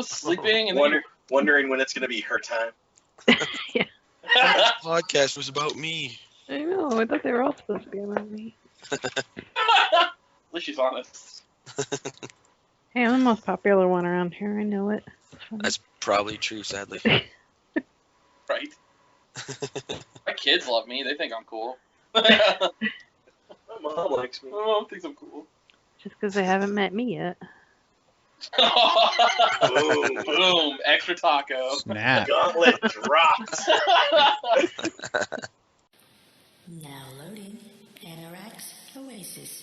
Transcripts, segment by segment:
was sleeping and wondering when it's going to be her time. Yeah. This podcast was about me. I know. I thought they were all supposed to be about me. At least she's honest. Hey, I'm the most popular one around here. I know it. That's probably true, sadly. Right? My kids love me. They think I'm cool. My mom likes me. My mom thinks I'm cool. Just because they haven't met me yet. Boom. Boom. Extra taco. Snap. Gauntlet dropped. Now loading Anorak's OASIS.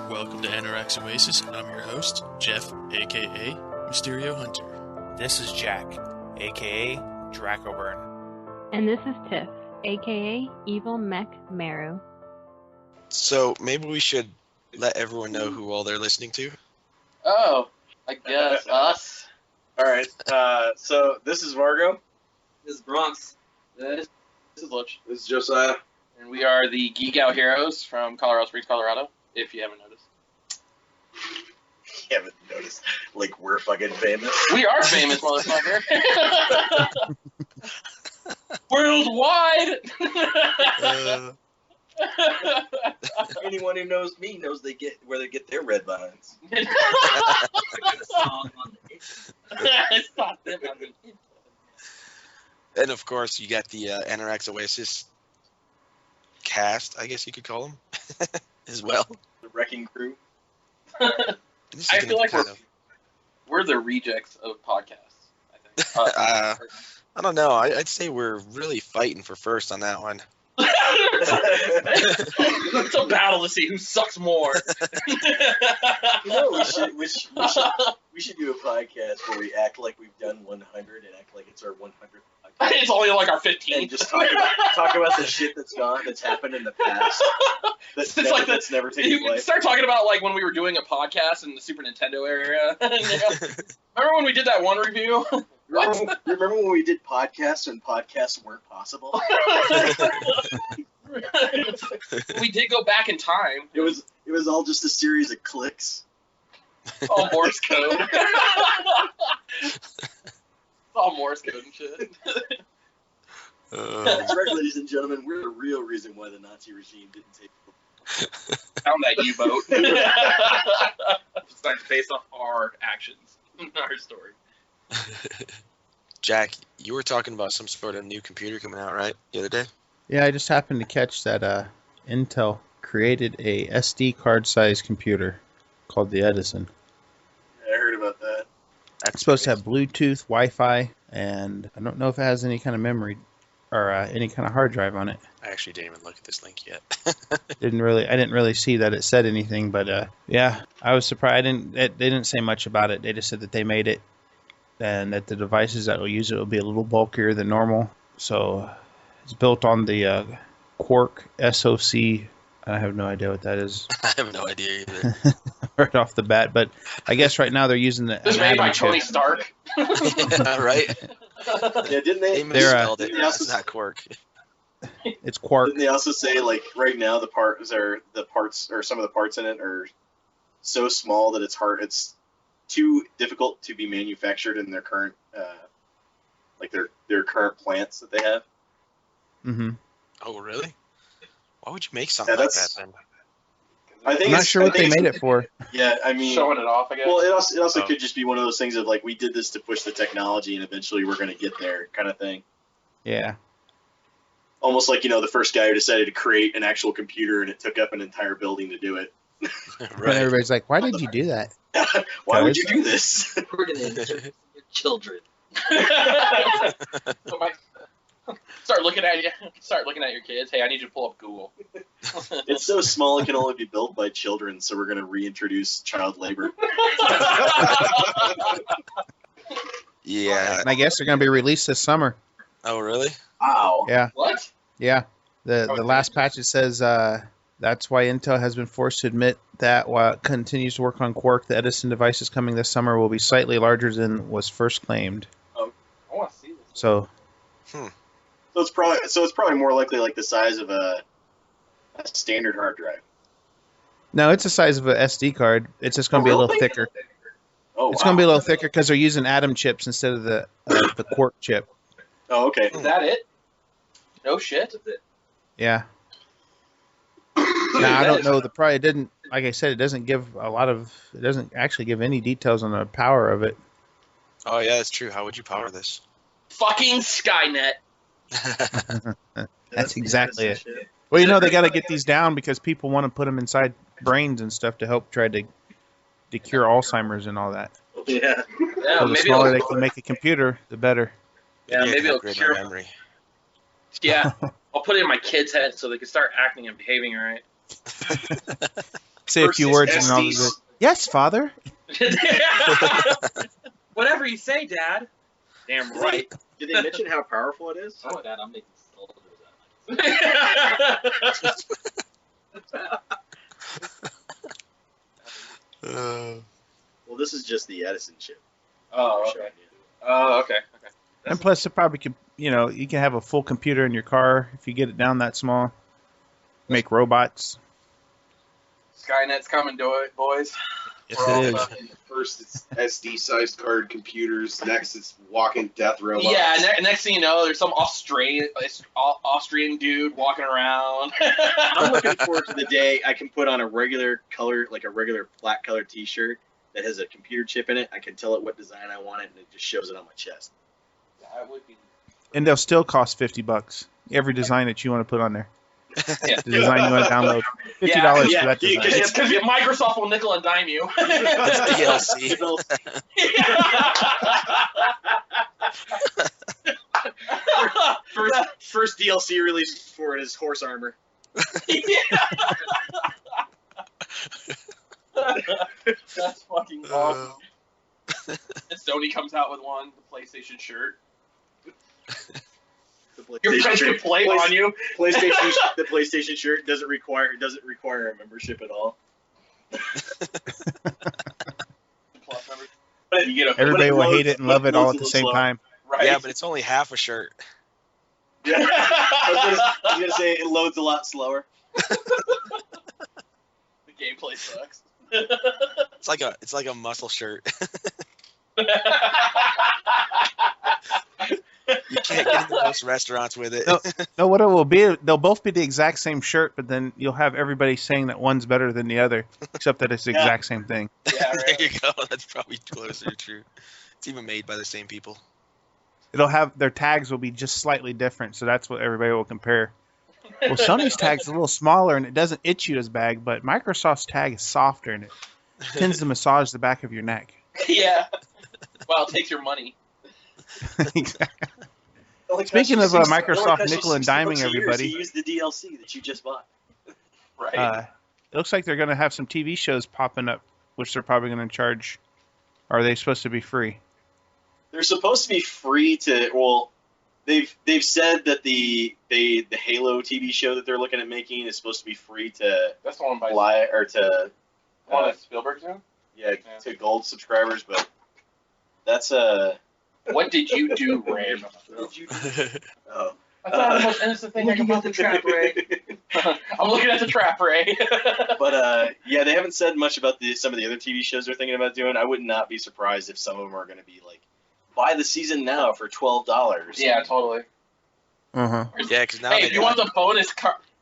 Welcome to Anorak's OASIS. I'm your host, Jeff, aka Mysterio Hunter. This is Jack, aka Dracoburn. And this is Tiff, aka Evil Mech Maru. So maybe we should let everyone know who all they're listening to. Oh, I guess us. All right. So this is Vargo. This is Bronx. This is Lutch. This is Josiah. And we are the Geek-Out Heroes from Colorado Springs, Colorado, if you haven't noticed. You haven't noticed, like, we're fucking famous. We are famous, motherfucker. Worldwide. Anyone who knows me knows where they get their red vines. It's not them. I mean. And of course, you got the Anorak's OASIS cast, I guess you could call them, as well. The wrecking crew. I feel like we're the rejects of podcasts, I think. I don't know. I'd say we're really fighting for first on that one. It's a battle to see who sucks more. We should do a podcast where we act like we've done 100 and act like it's our 100th podcast. It's only like our 15th. And just talk about the shit that's happened in the past. That's never taken place. Start talking about like when we were doing a podcast in the Super Nintendo era. Remember when we did that one review? Remember when we did podcasts and podcasts weren't possible? We did go back in time. It was all just a series of clicks. All Morse code. All Morse code and shit. That's right, ladies and gentlemen. We're the real reason why the Nazi regime didn't take Found that U-boat. It's based off our actions, our story. Jack, you were talking about some sort of new computer coming out, right, the other day? Yeah, I just happened to catch that Intel created a SD card size computer called the Edison. Yeah, I heard about that. It's supposed to have Bluetooth, Wi-Fi, and I don't know if it has any kind of memory or any kind of hard drive on it. I actually didn't even look at this link yet. I didn't really see that it said anything, but yeah, I was surprised. They didn't say much about it. They just said that they made it and that the devices that will use it will be a little bulkier than normal. So it's built on the Quark SoC. I have no idea what that is. I have no idea either. Right off the bat, but I guess right now they're using the. This made by Tony Stark. Yeah, right. Yeah, didn't they? They misspelled it. It's not Quark. It's Quark. Didn't they also say like right now some of the parts in it are so small that it's too difficult to be manufactured in their current their current plants that they have. Mm-hmm. Oh, really? Why would you make something like that then? I'm not sure what they made it for. Yeah, I mean, showing it off, I guess. Well, it also could just be one of those things of like we did this to push the technology and eventually we're going to get there kind of thing. Yeah. Almost like, the first guy who decided to create an actual computer and it took up an entire building to do it. Right. And everybody's like, why did you do that? Why would you do this? We're going to insert your children. Start looking at your kids. Hey, I need you to pull up Google. It's so small it can only be built by children, so we're going to reintroduce child labor. Yeah. And I guess they're going to be released this summer. Oh, really? Wow. Yeah. What? Yeah. The last patch, it says That's why Intel has been forced to admit that while it continues to work on Quark, the Edison devices coming this summer will be slightly larger than was first claimed. I want to see this. So, So it's probably more likely like the size of a standard hard drive. no, it's the size of a SD card. It's just going to be a little thicker. Oh, It's going to be a little thicker because they're using Atom chips instead of the Quark chip. Oh, okay. Is that it? No shit. Yeah. Now I don't know the price. It didn't, like I said, it doesn't give a lot of. It doesn't actually give any details on the power of it. Oh yeah, that's true. How would you power this? Fucking Skynet. That's exactly it. Well, they got to get these down because people want to put them inside brains and stuff to help try to cure Alzheimer's and all that. Yeah. Yeah, So the maybe smaller they it'll, can make a computer, the better. yeah, maybe it'll upgrade cure. my memory. Yeah, I'll put it in my kids' heads so they can start acting and behaving right. Say a few words and all of it. Yes, Father. Whatever you say, Dad. Damn right. Did they mention how powerful it is? Oh, Dad, I'm making soldiers Well, this is just the Edison chip. Oh, okay. Oh, okay. Okay. And plus, it probably could, you can have a full computer in your car if you get it down that small. Make robots. Skynet's coming to it, boys. Yes, it is. First, it's SD-sized card computers. Next, it's walking death robots. Yeah. Next thing you know, there's some Australian dude walking around. I'm looking forward to the day I can put on a regular color, like a regular black color T-shirt that has a computer chip in it. I can tell it what design I want it, and it just shows it on my chest. That would be. And they'll still cost $50. Every design that you want to put on there. Yeah. The design you want to download. $50 for that design. It's because Microsoft will nickel and dime you. That's DLC. First DLC release for it is horse armor. That's fucking awesome. And Sony comes out with one, the PlayStation shirt. Your friends can play on you. The PlayStation shirt doesn't require a membership at all. Everybody will hate it and love it all at the same time. Right. Yeah, but it's only half a shirt. Yeah. I was gonna say it loads a lot slower. The gameplay sucks. It's like a muscle shirt. You can't get into most restaurants with it. No, what it will be, they'll both be the exact same shirt, but then you'll have everybody saying that one's better than the other, except that it's the exact same thing. Yeah, right. There you go. That's probably closer to true. It's even made by the same people. It'll have their tags will be just slightly different, so that's what everybody will compare. Well, Sony's tag's a little smaller and it doesn't itch you as bad, but Microsoft's tag is softer and it tends to massage the back of your neck. Yeah. Well, it takes your money. Exactly. Speaking of Microsoft nickel and diming everybody, use the DLC that you just bought. Right. It looks like they're going to have some TV shows popping up, which they're probably going to charge. Or are they supposed to be free? They're supposed to be free to. Well, they've said that the Halo TV show that they're looking at making is supposed to be free to. That's the one by Spielberg too. Yeah, to gold subscribers, but that's What did you do, Ray? What did you do? Oh. I thought the most innocent thing I could about the trap, Ray. I'm looking at the trap, Ray. But yeah, they haven't said much about some of the other TV shows they're thinking about doing. I would not be surprised if some of them are going to be like, buy the season now for $12. Yeah, totally. Uh-huh. Yeah, because now if you want the bonus,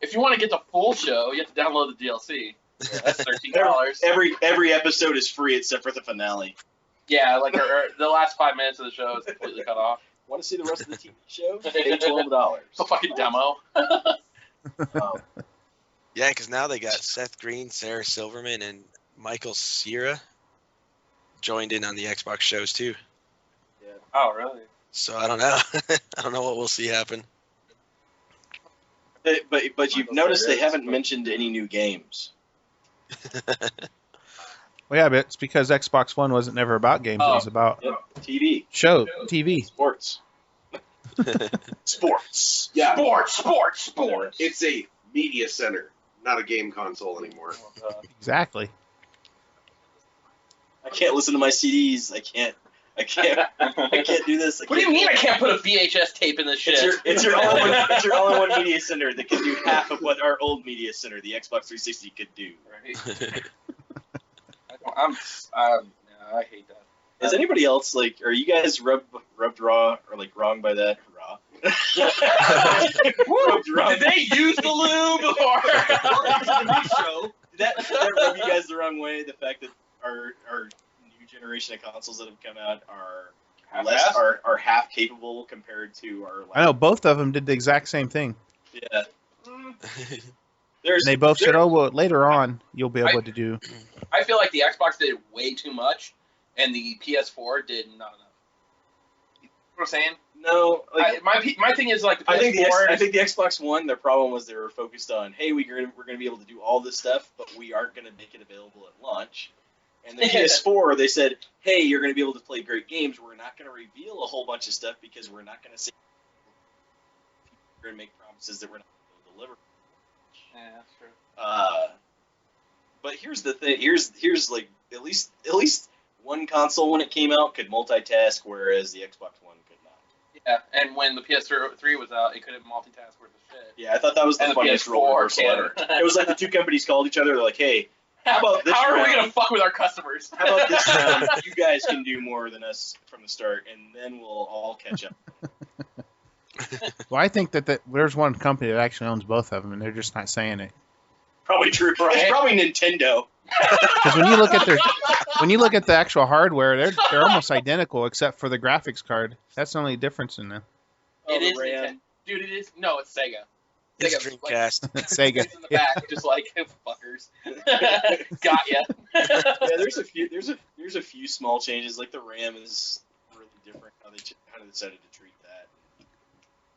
if you want to get the full show, you have to download the DLC. Yeah, that's $13. Every episode is free except for the finale. Yeah, like the last 5 minutes of the show is completely cut off. Want to see the rest of the TV show? Pay $12. It's a fucking demo. Oh. Yeah, because now they got Seth Green, Sarah Silverman, and Michael Cera joined in on the Xbox shows too. Yeah. Oh, really? So I don't know. I don't know what we'll see happen. But you've noticed they haven't mentioned any new games. Well, yeah, but it's because Xbox One wasn't never about games. It was about TV. TV. Sports. Sports. Yeah. Sports. It's a media center, not a game console anymore. Exactly. I can't listen to my CDs. I can't do this. What do you mean I can't put a VHS tape in this shit? It's your all-in-one media center that can do half of what our old media center, the Xbox 360, could do. Right? I hate that. Is anybody else like? Are you guys rubbed raw or like wrong by that? Raw. Rubbed wrong. Did they use the lube or the new show? Did that rub you guys the wrong way? The fact that our new generation of consoles that have come out are half capable compared to our. I know both of them did the exact same thing. Yeah. They both said, "Oh well, later on you'll be able to do." I feel like the Xbox did way too much, and the PS4 did not enough. You know what I'm saying? No, like my thing is like the PS4. I think the Xbox One. Their problem was they were focused on, hey, we're gonna be able to do all this stuff, but we aren't gonna make it available at launch. And the PS4, they said, hey, you're gonna be able to play great games. We're not gonna reveal a whole bunch of stuff because we're not gonna say we're gonna make promises that we're not gonna deliver. Yeah, that's true. But here's the thing. Here's like at least one console when it came out could multitask, whereas the Xbox One could not. Yeah, and when the PS3 was out, it couldn't multitask worth of shit. Yeah, I thought that was the funniest roller reversal ever. It was like the two companies called each other. They're like, hey, how about this How are round? we gonna fuck with our customers? How about this round? You guys can do more than us from the start, and then we'll all catch up. Well, I think that there's one company that actually owns both of them, and they're just not saying it. Probably true. Right? It's probably Nintendo. Because when you look at the actual hardware, they're almost identical except for the graphics card. That's the only difference in them. It is Nintendo. Dude, it is. No, it's Sega. It's Dreamcast. Sega. It's in the back, just like fuckers. Got ya. Yeah, there's a few small changes. Like the RAM is really different. How they decided to treat that.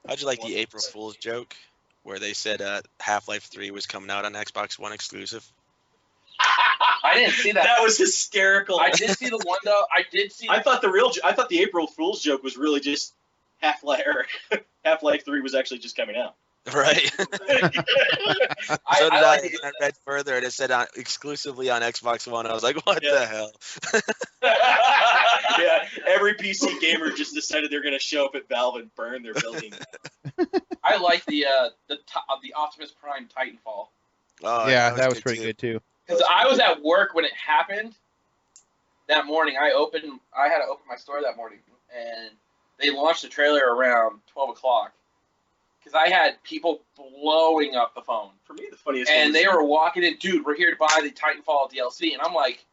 How'd you like the April Fool's joke where they said Half-Life 3 was coming out on Xbox One exclusive? I didn't see that. That was hysterical. I did see the one though. I thought the April Fool's joke was really just Half-Life 3 was actually just coming out. Right. I read further and it said exclusively on Xbox One. I was like, what the hell? Yeah, every PC gamer just decided they're going to show up at Valve and burn their building. I like the Optimus Prime Titanfall. Oh, yeah, that was pretty good too. Because I was at work when it happened that morning. I had to open my store that morning, and they launched the trailer around 12 o'clock. Because I had people blowing up the phone. For me, the funniest and they were walking in, dude, we're here to buy the Titanfall DLC. And I'm like,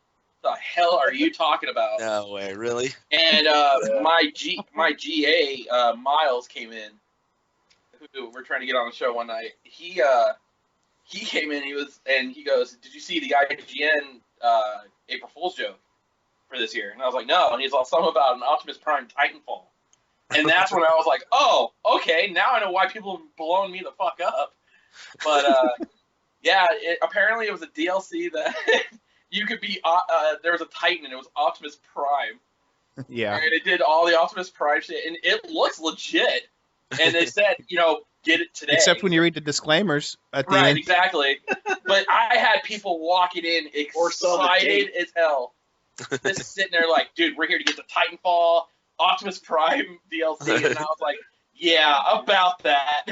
the hell are you talking about? No way, really? And my GA, Miles, came in. Who we're trying to get on the show one night. He came in, he goes, did you see the IGN April Fool's joke for this year? And I was like, no. And he's all something about an Optimus Prime Titanfall. And that's when I was like, oh, okay, now I know why people have blown me the fuck up. But, yeah, apparently it was a DLC that you could be, there was a Titan, and it was Optimus Prime. Yeah. And it did all the Optimus Prime shit, and it looks legit. And they said, get it today. Except when you read the disclaimers at the end. Right, exactly. But I had people walking in excited as hell. Just sitting there like, dude, we're here to get the Titanfall Optimus Prime DLC, and I was like, yeah, about that.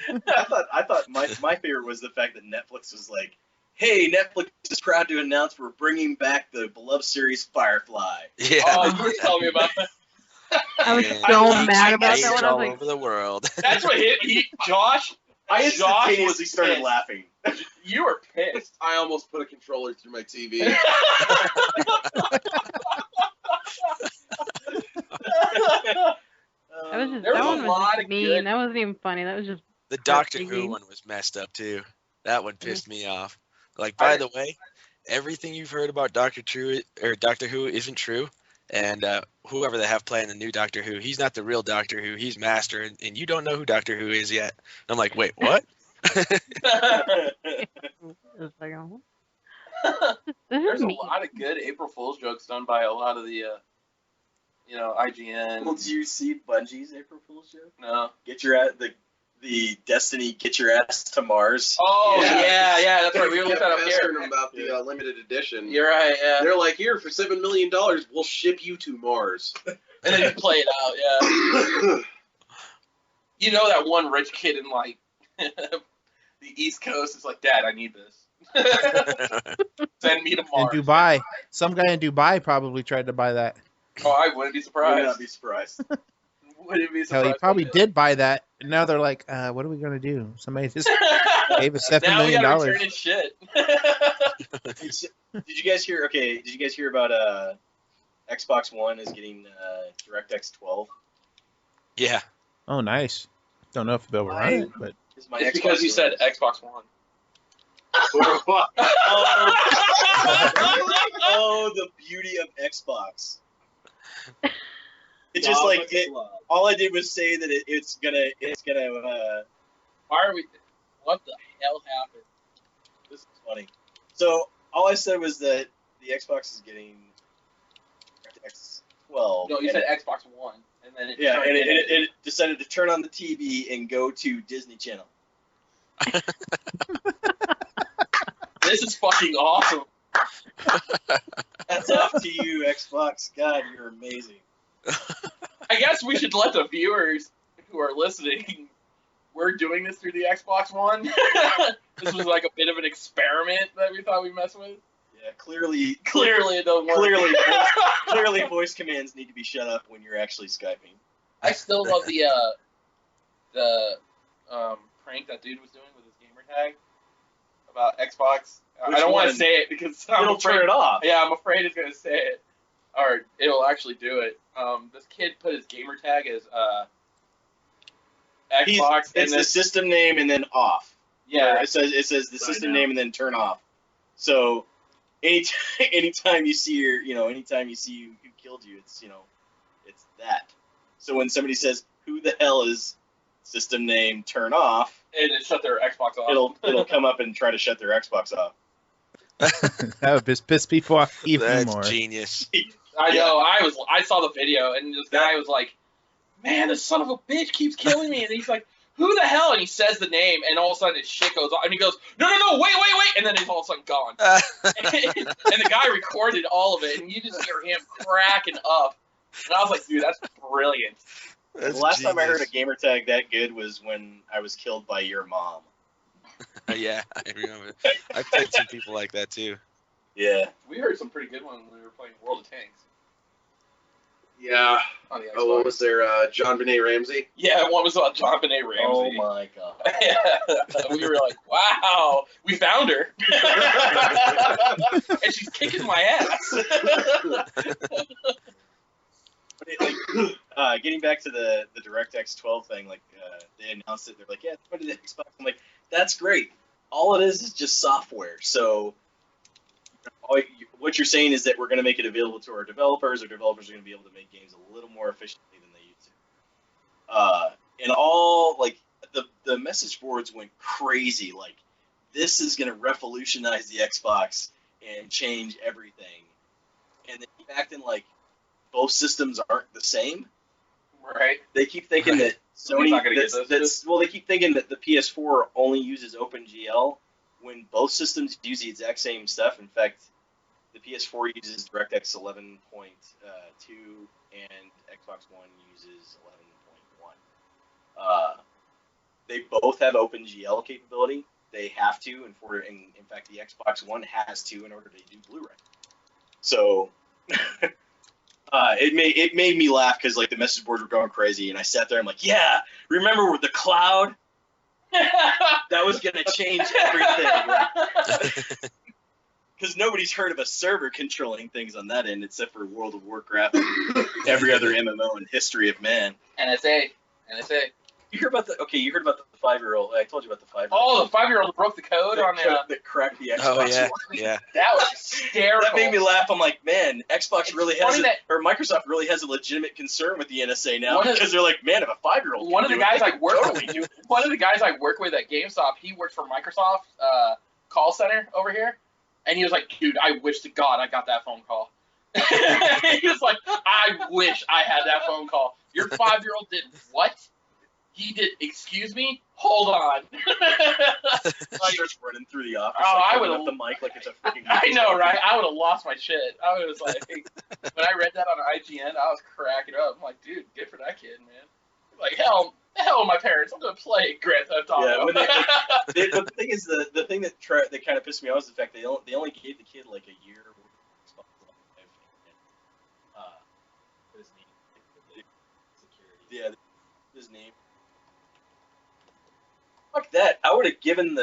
I thought my favorite was the fact that Netflix was like, hey, Netflix is proud to announce we're bringing back the beloved series Firefly. Yeah. Oh, you were telling me about that. I was so mad about that one. I all was like, over the world. That's what hit me. Josh instantaneously was started pissed. laughing. You were pissed. I almost put a controller through my TV. That one was just mean. That wasn't even funny. That was just the Doctor Who one was messed up too. That one pissed me off. Like, by the way, everything you've heard about Doctor Who isn't true. And whoever they have playing the new Doctor Who, he's not the real Doctor Who. He's Master, and you don't know who Doctor Who is yet. And I'm like, wait, what? There's a lot of good April Fool's jokes done by a lot of the, IGN. Well, do you see Bungie's April Fool's joke? No. Get your the Destiny Get Your Ass to Mars. Oh yeah, that's right. We looked that up pestering here. them about the limited edition. You're right. Yeah. They're like, here for $7 million, we'll ship you to Mars. And then you play it out. Yeah. You know that one rich kid in like the East Coast is like, Dad, I need this. Send me to In Mars. Dubai. Some guy in Dubai probably tried to buy that. Oh, I wouldn't be surprised. Would not be surprised. Wouldn't be Hell, surprised. he probably did buy that. And now they're like, what are we going to do? Somebody just gave us $7 Now we million. gotta return his shit. Did you guys hear? Okay, did you guys hear about Xbox One is getting DirectX 12? Yeah. Oh, nice. Don't know if they'll run it, but Is my It's Xbox because you said One. Xbox One. Oh, the beauty of Xbox. It's just like all I did was say that it's gonna. Why are we? What the hell happened? This is funny. So all I said was that the Xbox is getting DirectX 12. No, you and said Xbox One, and then it Yeah, turned and into- it decided to turn on the TV and go to Disney Channel. This is fucking awesome. That's off to you, Xbox. God, you're amazing. I guess we should let the viewers who are listening. We're doing this through the Xbox One. This was like a bit of an experiment that we thought we'd mess with. Yeah, clearly Clearly, it doesn't work. Clearly, voice commands need to be shut up when you're actually Skyping. I still love the prank that dude was doing with his gamer tag about Xbox. Which I don't want to one? say it because I'm It'll afraid, turn it off. Yeah, I'm afraid it's gonna say it, or it'll actually do it. This kid put his gamer tag as Xbox, and It's then the system name and then off. yeah, It says the Sign system out. name and then turn off. So anytime you see who killed you, it's it's that. So when somebody says who the hell is system name turn off, and it shut their Xbox off. it'll come up and try to shut their Xbox off. that would just piss people off even That's more. genius. I know. I saw the video, and this guy was like, "Man, this son of a bitch keeps killing me," and he's like, "Who the hell?" And he says the name, and all of a sudden his shit goes off, and he goes, "No, wait," and then it's all of a sudden gone. And the guy recorded all of it, and you just hear him cracking up. And I was like, "Dude, that's brilliant." The last time I heard a gamer tag that good was when I was killed by your mom. Yeah, I remember. I played some people like that too. Yeah. We heard some pretty good ones when we were playing World of Tanks Yeah. on the Xbox. Oh, what was there? John Benet Ramsey? Yeah, one was about John Benet Ramsey. Oh my god. Yeah, we were like, wow, we found her. And she's kicking my ass. Getting back to the DirectX 12 thing, they announced it. They're like, yeah, it's going to the Xbox. I'm like, that's great. All it is just software. So what you're saying is that we're going to make it available to our developers. Our developers are going to be able to make games a little more efficiently than they used to. And all the message boards went crazy. Like, this is going to revolutionize the Xbox and change everything. And then acting like both systems aren't the same. Right. They keep thinking that Somebody's Sony. not gonna get those They keep thinking that the PS4 only uses OpenGL when both systems use the exact same stuff. In fact, the PS4 uses DirectX 11.2 and Xbox One uses 11.1. They both have OpenGL capability. They have to, and in fact, the Xbox One has to in order to do Blu-ray. So. It made me laugh because the message boards were going crazy, and I sat there. I'm like, yeah, remember with the cloud? That was gonna change everything. Because nobody's heard of a server controlling things on that end except for World of Warcraft and every other MMO in history of man. NSA. You heard about the 5-year-old? I told you about the 5-year-old. Oh, the 5-year-old broke the code on that cracked the Xbox. Oh yeah, One. yeah. That was hysterical. That made me laugh. I'm like, man, Xbox really has funny or Microsoft really has a legitimate concern with the NSA now One of because they're like, man, if a 5-year-old. One of the guys I work totally do it. One of the guys I work with at GameStop, he worked for Microsoft call center over here, and he was like, dude, I wish to God I got that phone call. He was like, I wish I had that phone call. Your 5-year-old did what? He did. Excuse me. Hold on. Like, starts running through the office. Oh, like, I would up have. the mic like it's a freaking. I know, right? I would have lost my shit. I was like, when I read that on IGN, I was cracking up. I'm like, dude, good for that kid, man. Like, hell, my parents. I'm gonna play Grand Theft Auto. Yeah, when but the thing is, the thing that kind of pissed me off is the fact they only gave the kid like a year. His name. Security. Yeah, his name. Fuck that! I would have given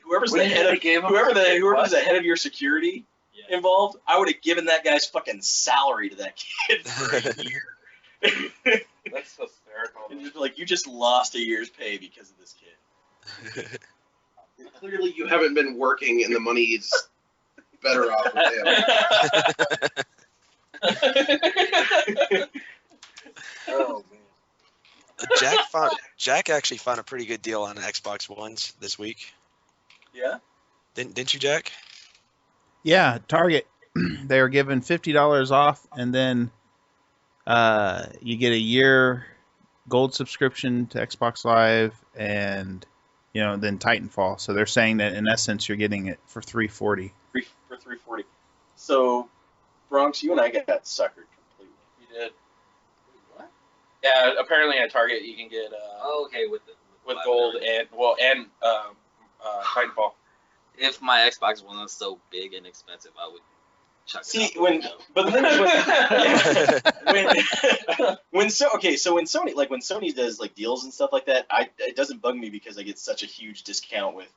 whoever's the head of whoever's the head of your security involved. I would have given that guy's fucking salary to that kid for a year. That's hysterical. Like, you just lost a year's pay because of this kid. Clearly, you haven't been working, and the money's better off with him. Oh man. Jack actually found a pretty good deal on Xbox Ones this week. Yeah. Didn't you, Jack? Yeah, Target. They were giving $50 off, and then you get a year gold subscription to Xbox Live, and then Titanfall. So they're saying that in essence you're getting it for $340. For $340. So, Bronx, you and I got suckered completely. You did. What? Yeah, apparently at Target you can get with gold and Titanfall. If my Xbox One was so big and expensive, I would chuck it out. But the thing is when Sony does like deals and stuff like that, it doesn't bug me because I get such a huge discount with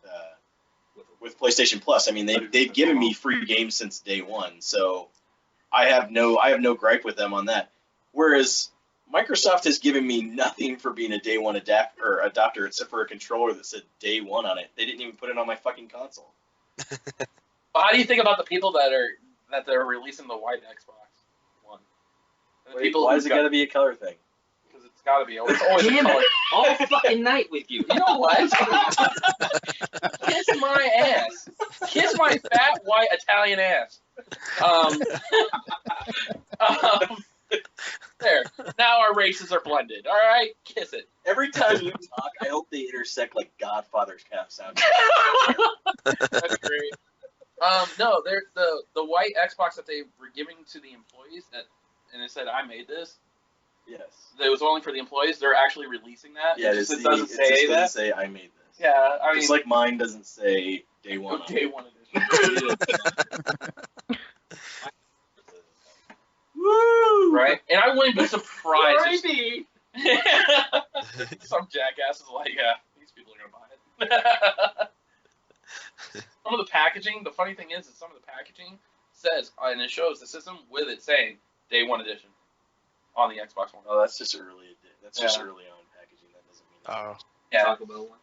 PlayStation Plus. I mean, they've given me free games since day one, so I have no gripe with them on that. Whereas Microsoft has given me nothing for being a day one adopter except for a controller that said day one on it. They didn't even put it on my fucking console. Well, how do you think about the people that they're releasing the white Xbox One? Why does it got to be a color thing? Because it's got to be. It's always a color. All fucking night with you. You know what? Kiss my ass. Kiss my fat white Italian ass. There. Now our races are blended. All right, kiss it. Every time you talk, I hope they intersect like Godfather's half sound. That's great. No, they're the white Xbox that they were giving to the employees and it said I made this. Yes. That was only for the employees. They're actually releasing that. Yeah, it doesn't say I made this. Yeah, I mean, just like mine doesn't say day one. Day one edition. Woo! Right? And I wouldn't be surprised. Some jackass is like, yeah, these people are going to buy it. Some of the packaging, the funny thing is some of the packaging says, and it shows the system with it saying day one edition on the Xbox One. Oh, that's just early. That's just early on packaging. That doesn't mean yeah. Taco Bell one.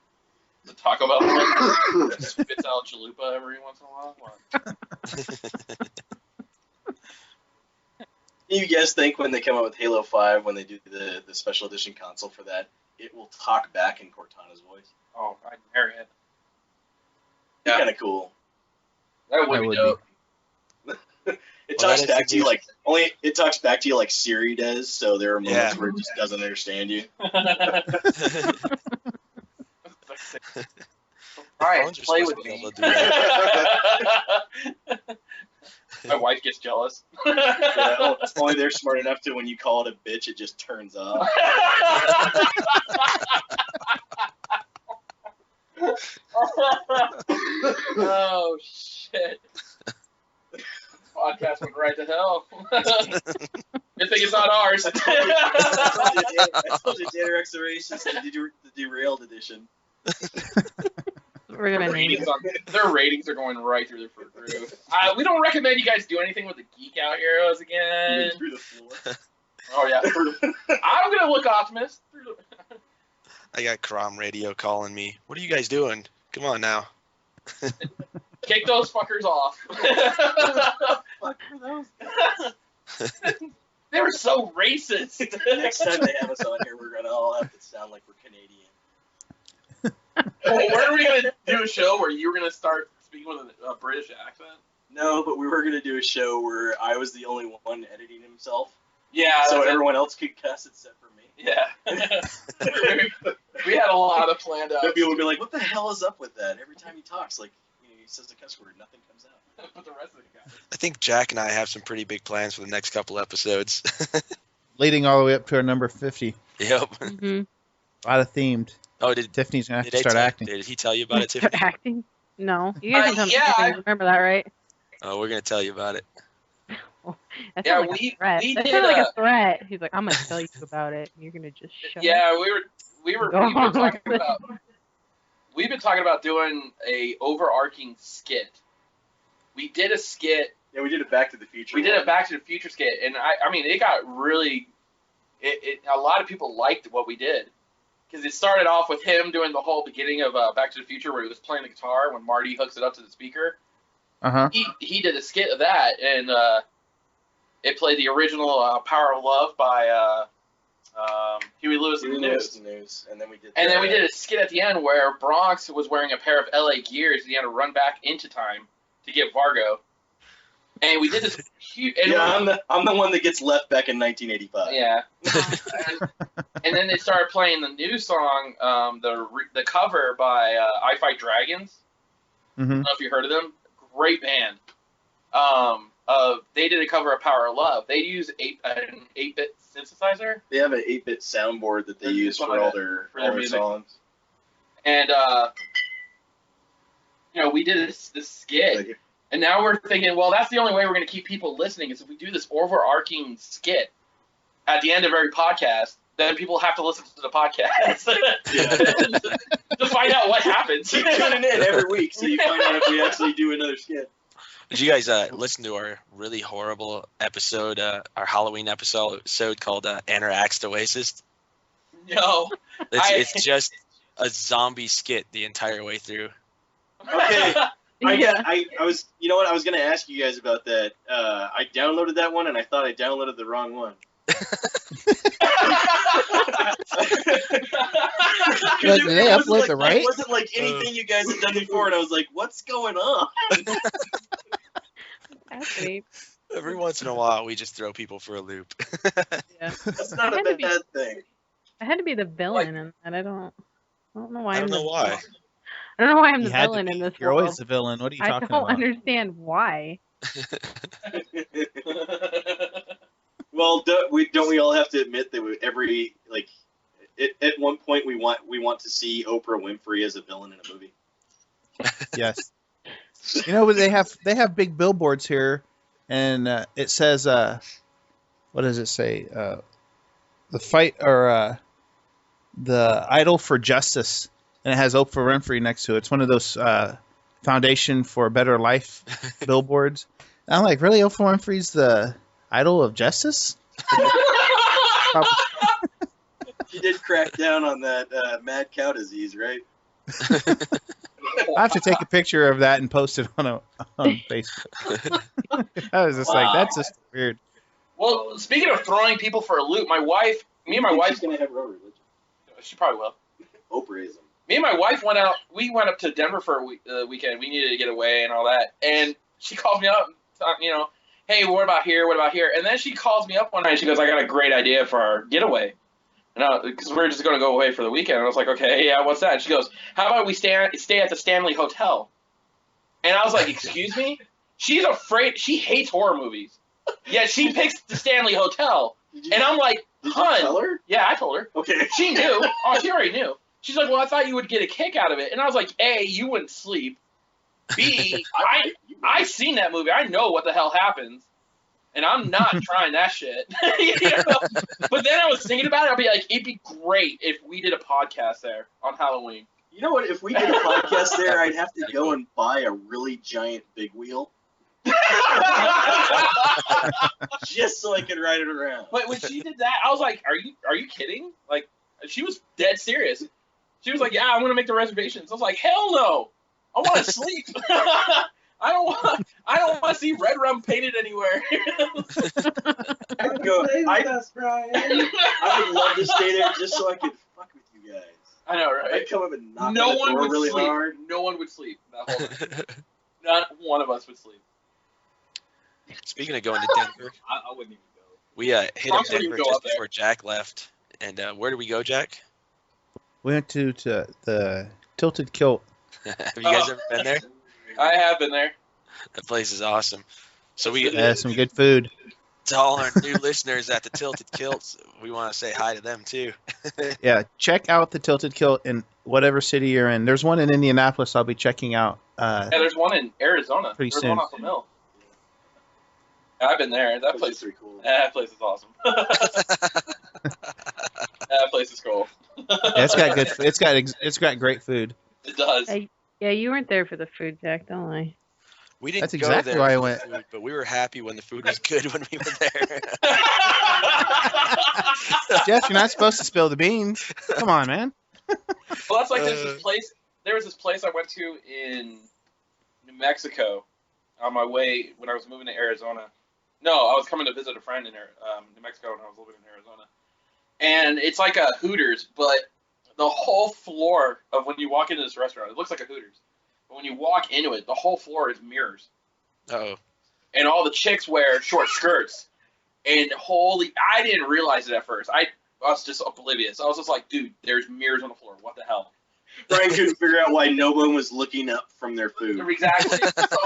The Taco Bell one that spits out chalupa every once in a while. You guys think when they come out with Halo 5, when they do the special edition console for that, it will talk back in Cortana's voice? Oh, I'd marry it. Yeah. Kind of cool. That would be dope. It talks back to you like Siri does, so there are moments where it just doesn't understand you. Alright, play with me. My wife gets jealous. Yeah, only they're smart enough to when you call it a bitch, it just turns off. Oh shit! Podcast went right to hell. Good thing it's not ours. I told you Anorak Erases, the Derailed edition. We're gonna name their ratings are going right through the roof. We don't recommend you guys do anything with the Geek-Out Heroes again. Through the floor. Oh yeah, I'm gonna look Optimus. I got Crom Radio calling me. What are you guys doing? Come on now. Kick those fuckers off. Fuck were those guys? They were so racist. Next time they have us on here, we're gonna all have to sound like we're Canadian. Well, where are we gonna do a show where you were gonna start speaking with a British accent? No, but we were gonna do a show where I was the only one editing himself. Yeah. So everyone else could cuss except for me. Yeah. We had a lot of planned out. People would be like, "What the hell is up with that?" Every time he talks, like he says a cuss word, nothing comes out. But the rest of the guys. I think Jack and I have some pretty big plans for the next couple episodes. Leading all the way up to our number 50. Yep. Mm-hmm. A lot of themed. Oh, did Tiffany's gonna have did to they start tell- acting. Did he tell you about it, Start Tiffany? acting? No. You guys can Yeah, tell me. Remember that, right? Oh, we're gonna tell you about it. That Yeah, sounded like a threat. we That did, sounded like a threat. He's like, I'm gonna tell you about it. And you're gonna just shut up. Yeah, we've Go been on talking with it. about we've been talking about doing a overarching skit. We did a skit. Yeah, we did a Back to the Future. We did one. a Back to the Future skit, and I mean, it got really. A lot of people liked what we did because it started off with him doing the whole beginning of Back to the Future where he was playing the guitar when Marty hooks it up to the speaker. Uh-huh. He did a skit of that, and it played the original "Power of Love" by Huey Lewis and the News. And then we did. And then we did a skit at the end where Bronx was wearing a pair of LA Gears, and he had to run back into time to get Vargo. And we did this huge. Yeah, I'm the one that gets left back in 1985. Yeah. and then they started playing the new song, the cover by I Fight Dragons. I Mm-hmm. don't know if you heard of them. Great band. They did a cover of Power of Love. They use an 8-bit synthesizer. They have an 8-bit soundboard that they use for all their music. songs. And we did this skit. And now we're thinking, well, that's the only way we're going to keep people listening is if we do this overarching skit at the end of every podcast. Then people have to listen to the podcast to find out what happens. Keep tuning in every week so you find out if we actually do another skit. Did you guys listen to our really horrible episode, our Halloween episode called Anorak OASIS? No. It's just a zombie skit the entire way through. Okay. I was, you know what? I was going to ask you guys about that. I downloaded that one, and I thought I downloaded the wrong one. Did they upload the right? It wasn't like anything you guys had done before, and I was like, "What's going on?" Every once in a while, we just throw people for a loop. Yeah. That's not a bad thing. I had to be the villain, and I don't know why. I don't know why. I don't know why I'm the You had to villain be. in this You're world. always the villain. What are you I talking don't about? understand why. Well, don't we all have to admit that at one point we want to see Oprah Winfrey as a villain in a movie? Yes. You know, they have big billboards here, and it says, what does it say? The fight or the idol for justice, and it has Oprah Winfrey next to it. It's one of those Foundation for a Better Life billboards. And I'm like, really, Oprah Winfrey's the idol of justice? She did crack down on that mad cow disease, right? I have to take a picture of that and post it on Facebook. I was just like, that's just weird. Well, speaking of throwing people for a loop, me and my wife's gonna have her own religion. She probably will. Oprahism. Me and my wife went out. We went up to Denver for a weekend. We needed to get away and all that. And she called me up, hey, what about here? What about here? And then she calls me up one night. And she goes, I got a great idea for our getaway. Because we're just going to go away for the weekend. And I was like, okay, yeah, what's that? And she goes, how about we stay at the Stanley Hotel? And I was like, excuse me? She's afraid. She hates horror movies. Yet she picks the Stanley Hotel. And I'm like, Did you tell her? Yeah, I told her. Okay. She knew. Oh, she already knew. She's like, well, I thought you would get a kick out of it. And I was like, A, you wouldn't sleep. B, I seen that movie. I know what the hell happens. And I'm not trying that shit. But then I was thinking about it. I'd be like, it'd be great if we did a podcast there on Halloween. You know what? If we did a podcast there, I'd have to go and buy a really giant big wheel. Just so I could ride it around. But when she did that, I was like, are you kidding? Like, she was dead serious. She was like, yeah, I'm going to make the reservations. I was like, hell no. I want to sleep. I don't want to see red rum painted anywhere. I would love to stay there just so I could fuck with you guys. I know, right? I'd come up and knock no on the one door would really sleep. hard. No one would sleep. That whole night. Not one of us would sleep. Speaking of going to Denver, I wouldn't even go. we hit up Bronx wouldn't Denver even go just up there. before Jack left, And where did we go, Jack? We went to the Tilted Kilt. Have you guys ever been there? I have been there. That place is awesome. So we Some good food. to all our new listeners at the Tilted Kilts, we want to say hi to them too. Yeah, check out the Tilted Kilt in whatever city you're in. There's one in Indianapolis I'll be checking out. Yeah, there's one in Arizona. Pretty There's soon. one off the mill. I've been there. That place is pretty cool. That place is awesome. That place is cool. Yeah, it's got good. It's got great food. It does. Hey, yeah, you weren't there for the food, Jack. Don't lie. We didn't That's go exactly there why I for the went. food, but we were happy when the food was good when we were there. Jeff, you're not supposed to spill the beans. Come on, man. Well, that's like this place. There was this place I went to in New Mexico on my way when I was moving to Arizona. No, I was coming to visit a friend in New Mexico when I was living in Arizona. And it's like a Hooters, but the whole floor of when you walk into this restaurant, it looks like a Hooters. But when you walk into it, the whole floor is mirrors. Oh. And all the chicks wear short skirts. And I didn't realize it at first. I was just oblivious. I was just like, dude, there's mirrors on the floor. What the hell? Brian couldn't figure out why no one was looking up from their food. Exactly. So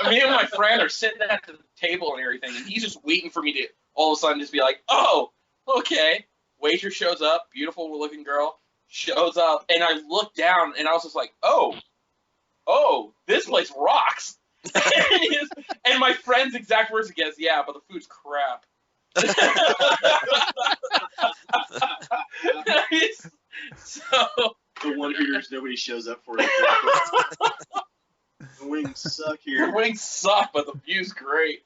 me and my friend are sitting at the table and everything, and he's just waiting for me to all of a sudden just be like, oh, okay. Waitress shows up, beautiful looking girl, shows up, and I looked down, and I was just like, oh, this place rocks. And my friend's exact words again is, yeah, but the food's crap. So... The one Hooters nobody shows up for. The wings suck here. The wings suck, but the view's great.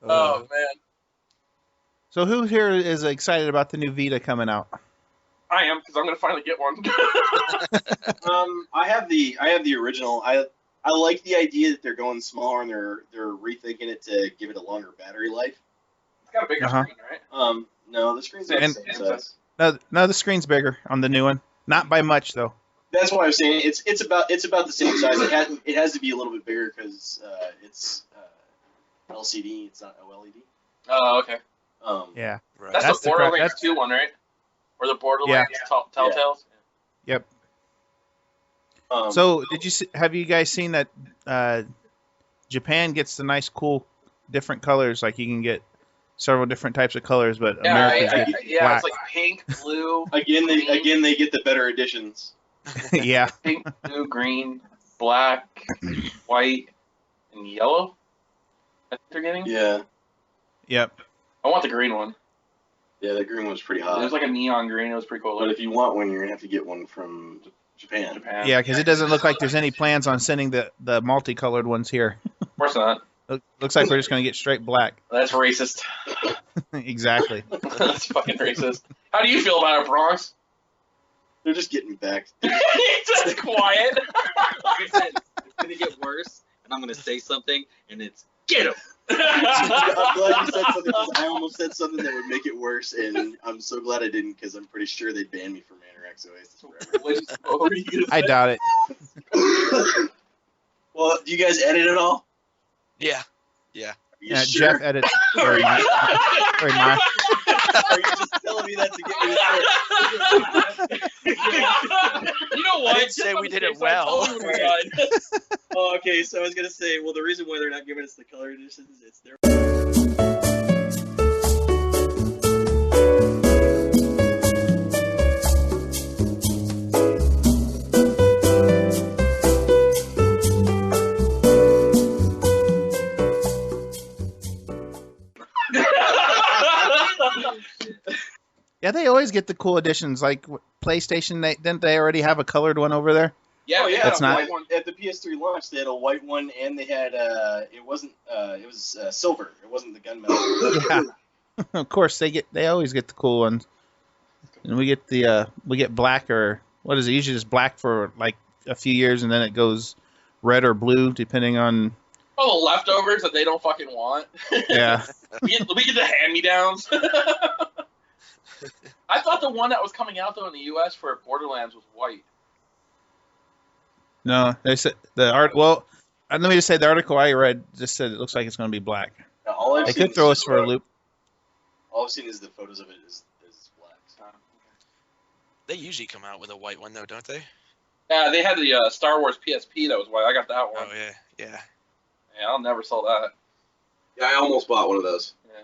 Oh, man. So who here is excited about the new Vita coming out? I am, because I'm going to finally get one. I have the original. I like the idea that they're going smaller and they're rethinking it to give it a longer battery life. It's got a bigger screen, right? No, the screen's And- the same size. No, the screen's bigger on the new one. Not by much though. That's why I was saying it's about the same size. It has to be a little bit bigger because it's LCD. It's not OLED. Oh, okay. Yeah. Right. That's the Borderlands 2 one, right? Or the Borderlands Telltales? Yep. Um, So have you guys seen that Japan gets the nice, cool, different colors? Like you can get several different types of colors, but America's get black. It's like pink, blue. Again, they get the better editions. Yeah. Pink, blue, green, black, white, and yellow. I think they're getting. Yeah. Yep. I want the green one. Yeah, the green one's pretty It hot. was like a neon green. It was pretty cool. But if you want one, you're gonna have to get one from Japan. Yeah, because it doesn't look like there's any plans on sending the multicolored ones here. Of course not. Looks like we're just going to get straight black. That's racist. Exactly. That's fucking racist. How do you feel about it, Bronx? They're just getting back. Just quiet. It's gonna get worse, and I'm gonna say something, and it's get him. I'm glad you said something because I almost said something that would make it worse, and I'm so glad I didn't because I'm pretty sure they'd ban me from Anorak OASIS forever. What were you gonna say? I doubt it. Well, do you guys edit it all? Yeah. You Yeah, sure? Jeff edits very much. Very much. Are you just telling me that to get me to You know what? I didn't say we did it well. Oh, okay, so I was gonna say, well, the reason why they're not giving us the color editions is it's their. Yeah, they always get the cool editions. Like PlayStation, didn't they already have a colored one over there? Yeah, Oh yeah, That's a not- white one. At the PS3 launch, they had a white one, and they had it was silver. It wasn't the gunmetal. Yeah. Of course, they always get the cool ones. And we get black, or what is it? Usually just black for like a few years, and then it goes red or blue depending on. all the leftovers that they don't fucking want. Yeah. we get the hand-me-downs. I thought the one that was coming out though in the U.S. for Borderlands was white. No, they said the art. Well, let me just say the article I read just said it looks like it's going to be black. Now, all I've They seen could throw us so for a far- loop. All I've seen is the photos of it is black. So. They usually come out with a white one though, don't they? Yeah, they had the Star Wars PSP. That was why I got that one. Oh yeah. Yeah, I'll never sell that. Yeah, I almost bought one of those. Yeah.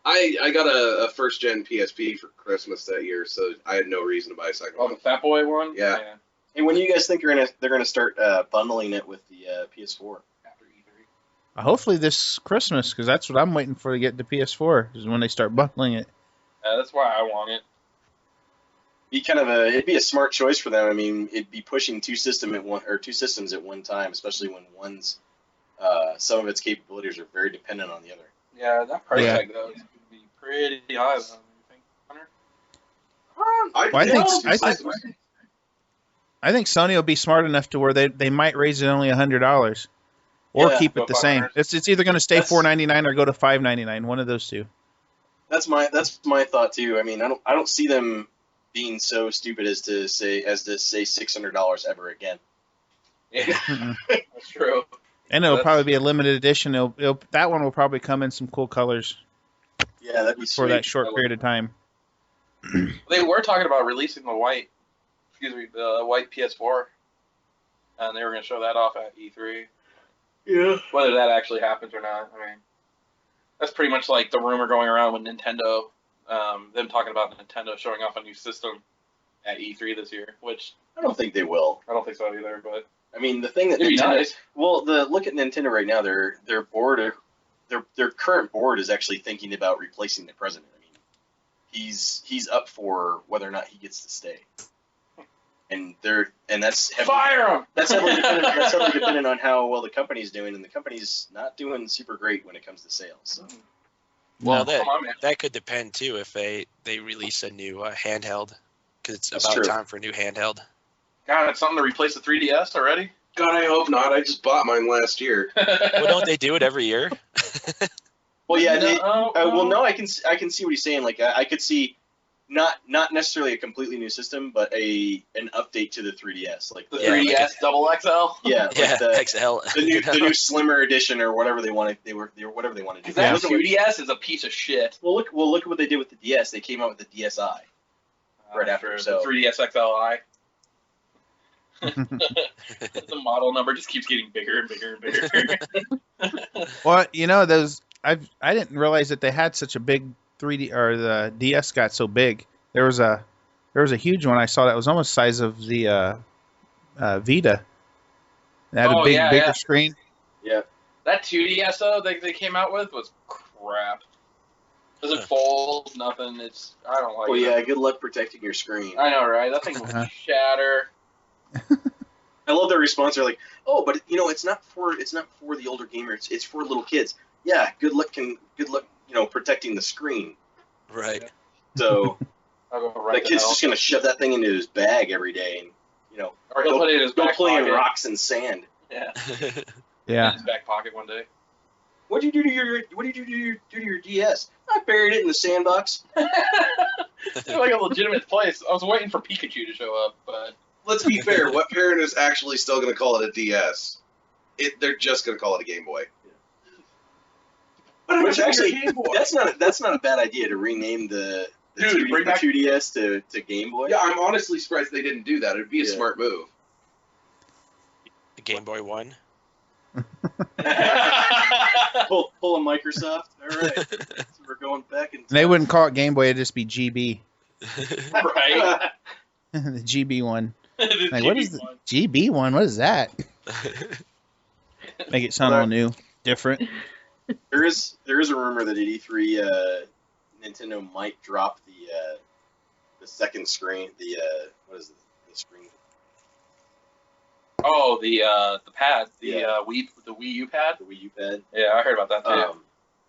I got a first gen PSP for Christmas that year, so I had no reason to buy a second Oh, one. the Fat Boy one. Yeah. Hey, when do you guys think they're gonna start bundling it with the PS4? After E3. Hopefully this Christmas, because that's what I'm waiting for to get the PS4, is when they start bundling it. That's why I want it. It'd be a smart choice for them. I mean, it'd be pushing two systems at one time, especially when one's some of its capabilities are very dependent on the other. Yeah, that price tag though is going to be pretty high. Though, you think, Hunter? I think Sony will be smart enough to where they might raise it only $100, or keep it the same. It's either going to stay $4.99 or go to $5.99. One of those two. That's my thought too. I mean, I don't see them being so stupid as to say $600 ever again. Yeah, that's true. And it'll probably be a limited edition. That one will probably come in some cool colors. Yeah, that'd be for that short period of time. They were talking about releasing the white PS4, and they were going to show that off at E3. Yeah. Whether that actually happens or not, I mean, that's pretty much like the rumor going around with Nintendo. Them talking about Nintendo showing off a new system at E3 this year, which I don't think they will. I don't think so either. But I mean, the thing that it'd be nice. Well, look at Nintendo right now. Their board, their current board is actually thinking about replacing the president. I mean, he's up for whether or not he gets to stay. And that's heavily, fire him. That's heavily dependent on how well the company's doing, and the company's not doing super great when it comes to sales. So. Well, that could depend too if they release a new handheld, because it's about time for a new handheld. God, it's something to replace the 3DS already. God, I hope not. I just bought mine last year. Well, don't they do it every year? Well, yeah. No, I can see what he's saying. Like, I could see not necessarily a completely new system, but an update to the 3DS, like the 3DS Double XL. Yeah, like the XL. the new slimmer edition or whatever they wanted. Whatever they wanted to do. That 2DS is a piece of shit. Well, look at what they did with the DS. They came out with the DSi right after. So the 3DS XLi. The model number just keeps getting bigger and bigger and bigger. Well, those I didn't realize that they had such a big 3D, or the DS got so big. There was a huge one I saw that was almost the size of the Vita. It had a bigger screen. Yeah. That 2DS though they came out with was crap. Doesn't fold, nothing. I don't like it. Well, yeah, good luck protecting your screen. I know, right? That thing will shatter. I love their response. They're like, "Oh, but it's not for the older gamers. It's for little kids." Yeah, good luck, protecting the screen. Right. So the kid's just gonna shove that thing into his bag every day, and or he'll put it in his back play pocket. in rocks and sand. Yeah. Yeah. In his back pocket one day. What did you do to your DS? I buried it in the sandbox. It's like a legitimate place. I was waiting for Pikachu to show up, but let's be fair. What parent is actually still going to call it a DS? They're just going to call it a Game Boy. Yeah. Which actually, that's not a bad idea to rename the 2DS to Game Boy. Yeah, I'm honestly surprised they didn't do that. It'd be a smart move. The Game Boy 1. pull a Microsoft. All right, so we're going back in time. They wouldn't call it Game Boy; it'd just be GB. Right. The GB one. Like, what is the GB one? What is that? Make it sound all new, different. There is a rumor that at E3, Nintendo might drop the second screen. What is the screen? Oh, the pad, the Wii U pad. The Wii U pad. Yeah, I heard about that too.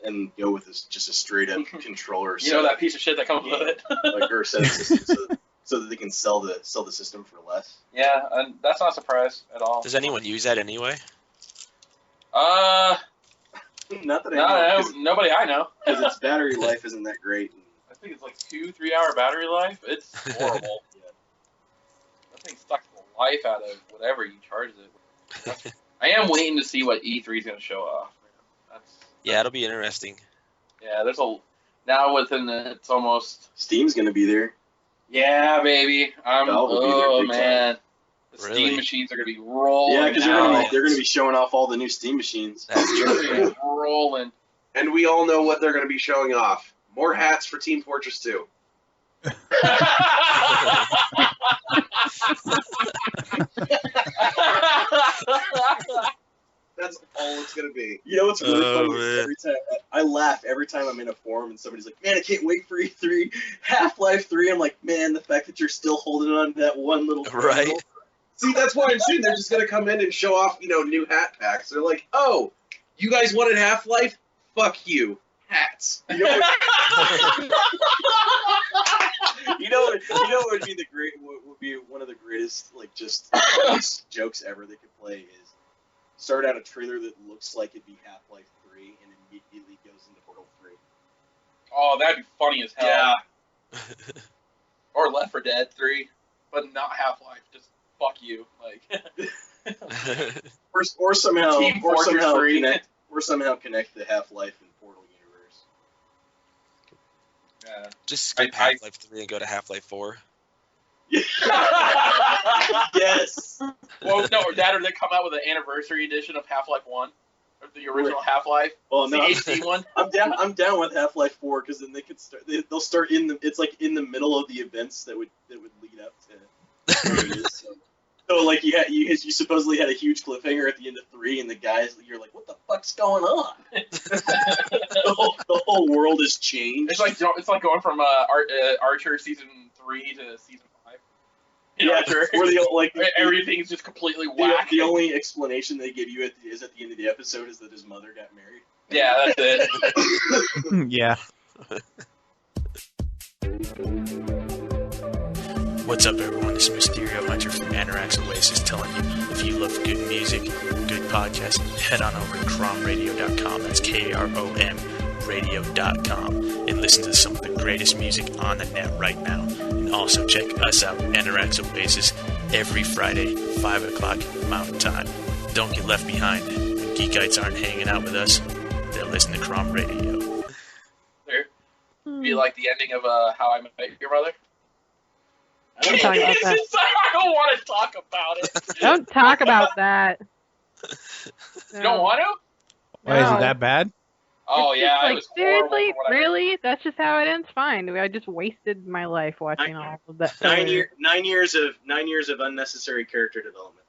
And go with just a straight up controller. That piece of shit that comes with it. Like her set system, so that they can sell the system for less. Yeah, and that's not a surprise at all. Does anyone use that anyway? Not that I know. Nobody I know. Because its battery life isn't that great. I think it's like 2-3 hour battery life. It's horrible. Yeah. That thing sucks the life out of whatever you charge it. I am waiting to see what E3 is going to show off. Yeah, it'll be interesting. Yeah, Now it's almost. Steam's gonna be there. Yeah, baby. Valve will be there Oh big time. man, the Really? Steam machines are gonna be rolling. Yeah, because they're gonna be showing off all the new Steam machines. That's true. rolling. And we all know what they're going to be showing off. More hats for Team Fortress 2. That's all it's going to be. You know what's really Oh, funny? man. Every time I laugh every time I'm in a forum and somebody's like, "Man, I can't wait for E3, Half-Life 3." I'm like, "Man, the fact that you're still holding on to that one little Right. kernel." See, that's why I'm saying they're just going to come in and show off, new hat packs. They're like, oh, you guys wanted Half-Life? Fuck you. Hats. You know what would be would be one of the greatest jokes ever they could play is start out a trailer that looks like it'd be Half-Life 3 and immediately goes into Portal 3. Oh, that'd be funny as hell. Yeah. Or Left 4 Dead 3, but not Half-Life. Just fuck you. Or somehow Team Fortress 3. connect the Half-Life and Portal universe. Yeah. Just skip Half-Life 3 and go to Half-Life 4. Yes. Well, no, or they come out with an anniversary edition of Half-Life 1, or the original Half-Life. Well, no, the HD one. I'm down with Half-Life 4 because then they could start. They'll start it's like in the middle of the events that would lead up to what it is. So like you supposedly had a huge cliffhanger at the end of 3, and the guys you're like, what the fuck's going on? the whole world has changed. It's like going from Archer season 3 to season 5. Yeah, where everything's just completely whack. The only explanation they give you at the end of the episode is that his mother got married. Yeah, that's it. Yeah. What's up, everyone? This is Mysterio Hunter from Anorak's OASIS telling you, if you love good music, good podcast, head on over to kromradio.com. That's KROM radio.com and listen to some of the greatest music on the net right now. And also check us out, Anorak's OASIS, every Friday, 5 o'clock Mountain Time. Don't get left behind. When Geek-Ites aren't hanging out with us, they're listening to Krom Radio. There. Be like the ending of How I Met Your Mother. Don't talk about that. I don't want to talk about it. Don't talk about that. You don't want to? Why is it that bad? Oh It's yeah, just it like, was horrible. seriously, from what I heard. really? That's just how it ends. Fine. I just wasted my life watching all of that. 9 years of unnecessary character development.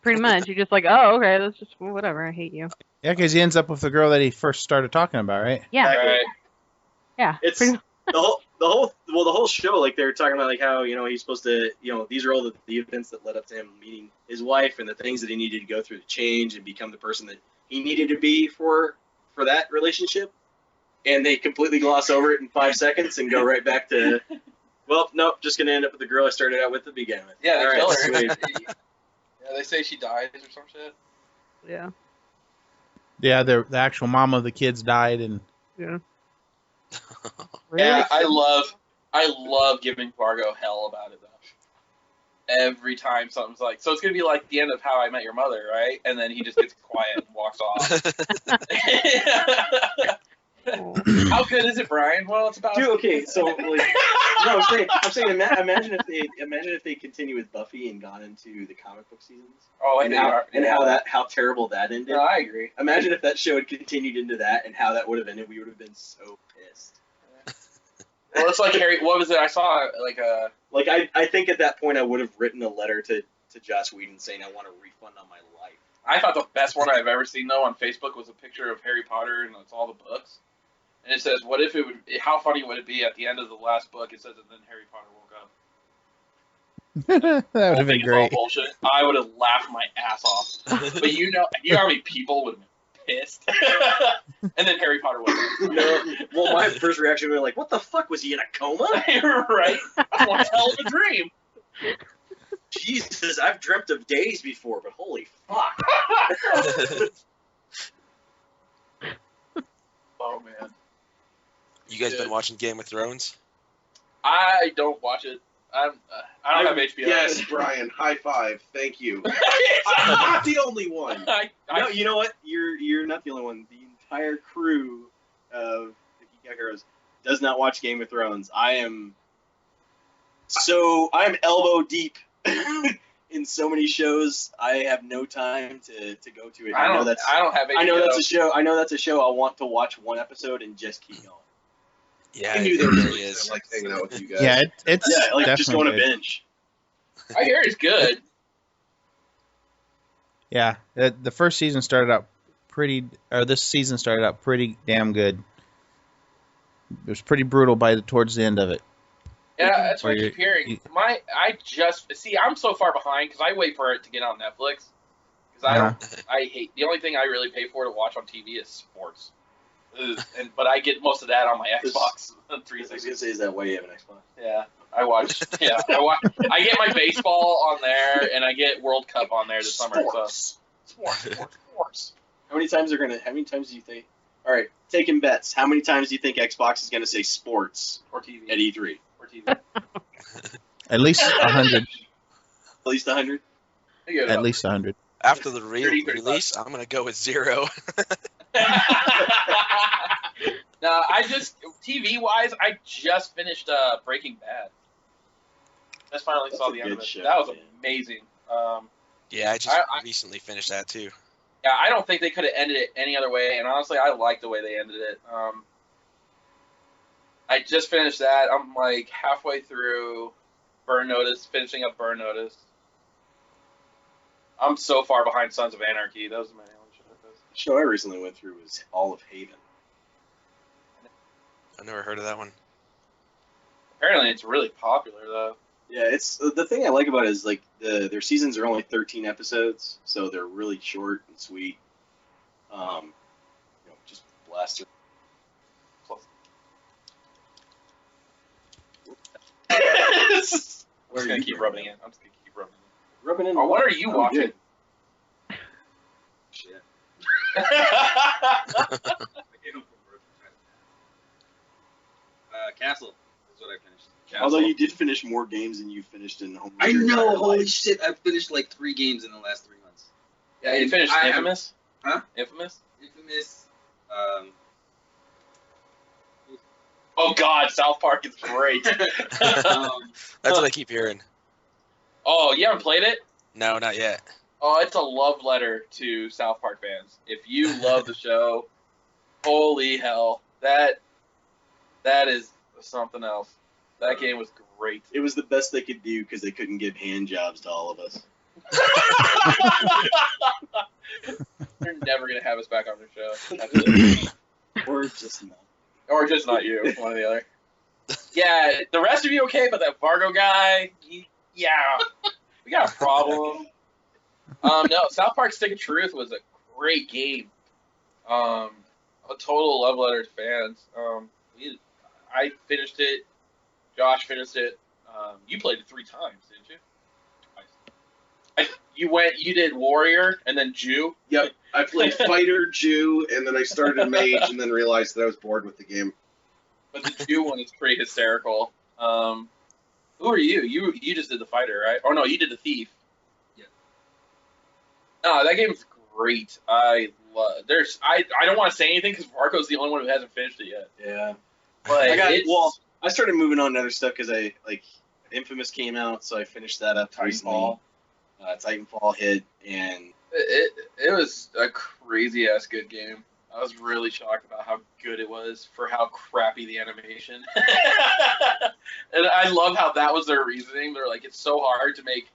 Pretty much. You're just like, oh, okay, that's just whatever. I hate you. Yeah, because he ends up with the girl that he first started talking about, right? Yeah. Right. Yeah. It's pretty- the whole show, like they were talking about like how, he's supposed to, these are all the events that led up to him meeting his wife and the things that he needed to go through to change and become the person that he needed to be for that relationship. And they completely gloss over it in 5 seconds and go right back to, well, nope, just gonna end up with the girl I started out with to begin with. Yeah, they All kill right, her. sweet. Yeah, they say she dies or some shit. Yeah. Yeah, the actual mom of the kids died, and Yeah. Yeah, I love giving Fargo hell about it though. Every time something's like, so it's gonna be like the end of How I Met Your Mother, right? And then he just gets quiet and walks off. How good is it, Brian? Well, it's about. Dude, okay, so like, no, I'm saying, imagine if they continue with Buffy and gone into the comic book seasons. Oh, and how terrible that ended. No, I agree. Imagine if that show had continued into that and how that would have ended. We would have been so pissed. Well, it's like Harry. What was it? I saw I think at that point I would have written a letter to Joss Whedon saying I want a refund on my life. I thought the best one I've ever seen though on Facebook was a picture of Harry Potter and it's all the books, and it says, "What if it would? How funny would it be at the end of the last book?" It says, and then Harry Potter woke up. that would have been great. All bullshit. I would have laughed my ass off. But you know how many people would have been pissed. And then Harry Potter woke up. Well, my first reaction would be like, "What the fuck, was he in a coma?" Right? That's one hell of a dream. Jesus, I've dreamt of days before, but holy fuck. Oh man. You guys been watching Game of Thrones? I don't watch it. I don't have HBO. Yes, Brian, high five. Thank you. I'm not the only one. No, you know what? You're not the only one. The entire crew of the Geek-Out Heroes does not watch Game of Thrones. I'm elbow deep in so many shows. I have no time to go to it. I don't have any. I know that's a show. I know that's a show. I want to watch one episode and just keep going. Yeah, I knew it there really was is. I like hanging out with you guys. Yeah, it's just going to good. binge. I hear it's good. Yeah, the first season started out this season started out pretty damn good. It was pretty brutal towards the end of it. Yeah, that's what I keep hearing. I'm so far behind because I wait for it to get on Netflix. Because I hate the only thing I really pay for to watch on TV is sports. But I get most of that on my Xbox 360. I was gonna say, is that why you have an Xbox? Yeah, I watch. I get my baseball on there, and I get World Cup on there this summer. Sports. How many times do you think? All right, taking bets. How many times do you think Xbox is gonna say sports Or TV. at E3? Or TV. At least 100. At least 100. At least 100. After the release, I'm gonna go with 0. No, TV wise, I just finished Breaking Bad. Just finally saw the end of it. Show, that was amazing. Yeah, I just recently finished that too. Yeah, I don't think they could have ended it any other way, and honestly, I like the way they ended it. I just finished that. I'm like halfway through finishing up Burn Notice. I'm so far behind Sons of Anarchy. That was my only show. The show I recently went through was All of Haven. I've never heard of that one. Apparently, it's really popular though. Yeah, it's the thing I like about it is like their seasons are only 13 episodes, so they're really short and sweet. Just blast it. I'm just gonna keep rubbing it. Rubbing in. Oh, what are you watching? Shit. Castle is what I finished. Castle. Although you did finish more games than you finished in home. I know, holy shit! I've finished like 3 games in the last 3 months. Yeah, you finished Infamous? Huh? Infamous? Oh God, South Park is great. That's what I keep hearing. Oh, you haven't played it? No, not yet. Oh, it's a love letter to South Park fans. If you love the show, holy hell, that is something else. That game was great. It was the best they could do because they couldn't give hand jobs to all of us. They're never gonna have us back on their show. Or just not. Or just not you, one or the other. Yeah, the rest of you okay, but that Vargo guy, yeah, we got a problem. No, South Park Stick of Truth was a great game. A total love letter to fans. I finished it. Josh finished it. You played it 3 times, didn't you? You did Warrior and then Jew. Yep, I played Fighter, Jew, and then I started Mage, and then realized that I was bored with the game. But the Jew one is pretty hysterical. Who are you? You just did the Fighter, right? Oh no, you did the Thief. Yeah. No, that game's great. I don't want to say anything because Marco's the only one who hasn't finished it yet. Yeah. But I started moving on to other stuff because Infamous came out, so I finished that up recently. Titanfall hit, and it was a crazy ass good game. I was really shocked about how good it was for how crappy the animation. And I love how that was their reasoning. They're like, it's so hard to make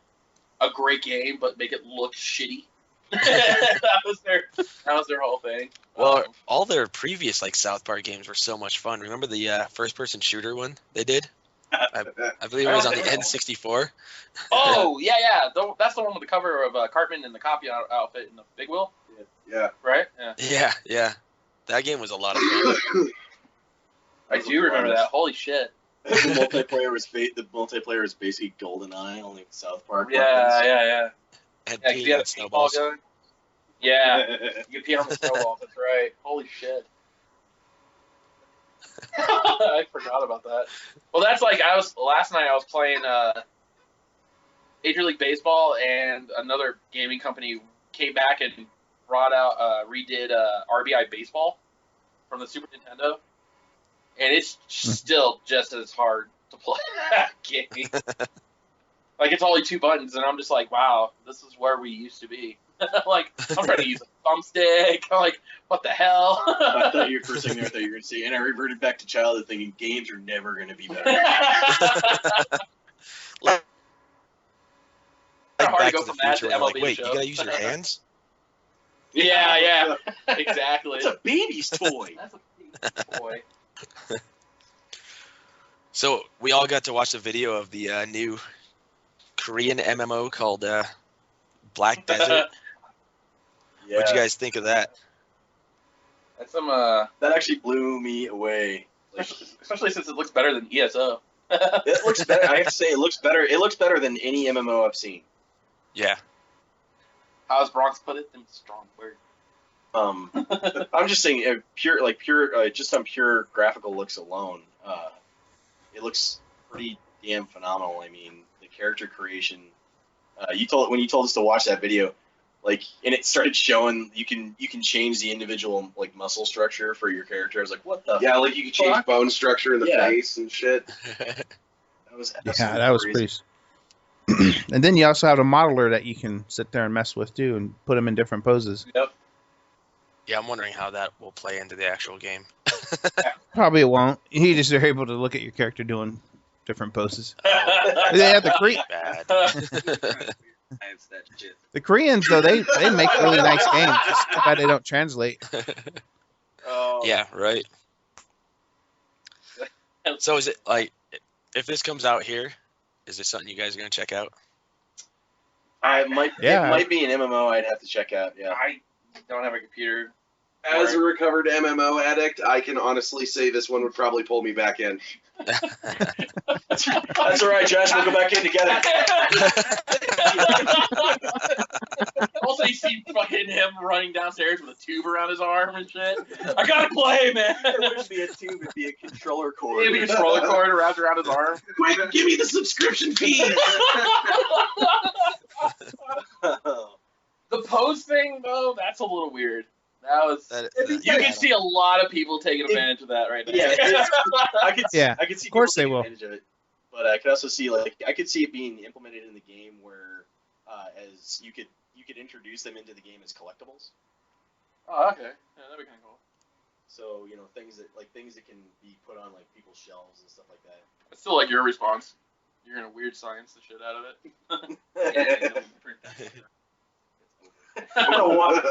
a great game, but make it look shitty. that was their whole thing. Well, all their previous South Park games were so much fun. Remember the first-person shooter one they did? I believe it was on the N64. Oh yeah. That's the one with the cover of Cartman in the copy outfit and the big wheel. Yeah. Right. Yeah. That game was a lot of fun. I do remember that. Holy shit. The multiplayer was basically GoldenEye, only South Park. Yeah. And you had a snowball gun. Yeah, you could pee on the snowball. That's right. Holy shit. I forgot about that. Well, that's last night I was playing Major League Baseball, and another gaming company came back and redid RBI Baseball from the Super Nintendo. and it's still just as hard to play that game. Like, it's only 2 buttons, and I'm just like, wow, this is where we used to be. Like, I'm trying to use a thumbstick. I'm like, what the hell? I thought you were for a second there, I thought you were going to say, and I reverted back to childhood thinking games are never going to be better. Like hard to Back go to the from that Future, to where they're like, MLB wait, show. you gotta use your hands? Yeah, exactly. It's a baby's toy. That's a boy. So we all got to watch the video of the new Korean MMO called Black Desert. Yeah. What'd you guys think of that? That's some That actually blew me away. Like, especially since it looks better than ESO. it looks better. I have to say, it looks better. It looks better than any MMO I've seen. Yeah. How's Bronx put it? Them strong word. I'm just saying, just on pure graphical looks alone, it looks pretty damn phenomenal. I mean, the character creation. When you told us to watch that video, like, and it started showing you can change the individual like muscle structure for your character. I was like, what the? Yeah, like you can change fuck? bone structure in the Yeah. face and shit. That was Yeah, that was pretty. And then you also have a modeler that you can sit there and mess with too, and put them in different poses. Yep. Yeah, I'm wondering how that will play into the actual game. Probably it won't. You just are able to look at your character doing different poses. They have the Bad. That shit. The Koreans though, they make really nice games. Just too bad they don't translate. Yeah, right. So is it like, if this comes out here, is this something you guys are gonna check out? It might be an MMO I'd have to check out. Yeah. I don't have a computer. As a recovered MMO addict, I can honestly say this one would probably pull me back in. That's all right, Josh. We'll go back in together. Also, you see fucking him running downstairs with a tube around his arm and shit. I gotta play, man. It wouldn't be a tube; it'd be a controller cord. It'd be a controller cord wrapped around his arm. Quick, give me the subscription fee! The pose thing, though, that's a little weird. That was. You can see a lot of people taking advantage of that right now. Yeah, I could see of course they people will. taking advantage of it, but I could also see I could see it being implemented in the game where as you could introduce them into the game as collectibles. Oh, okay. Yeah, that'd be kind of cool. So things that can be put on like people's shelves and stuff like that. I still like your response. You're gonna weird science the shit out of it. I'm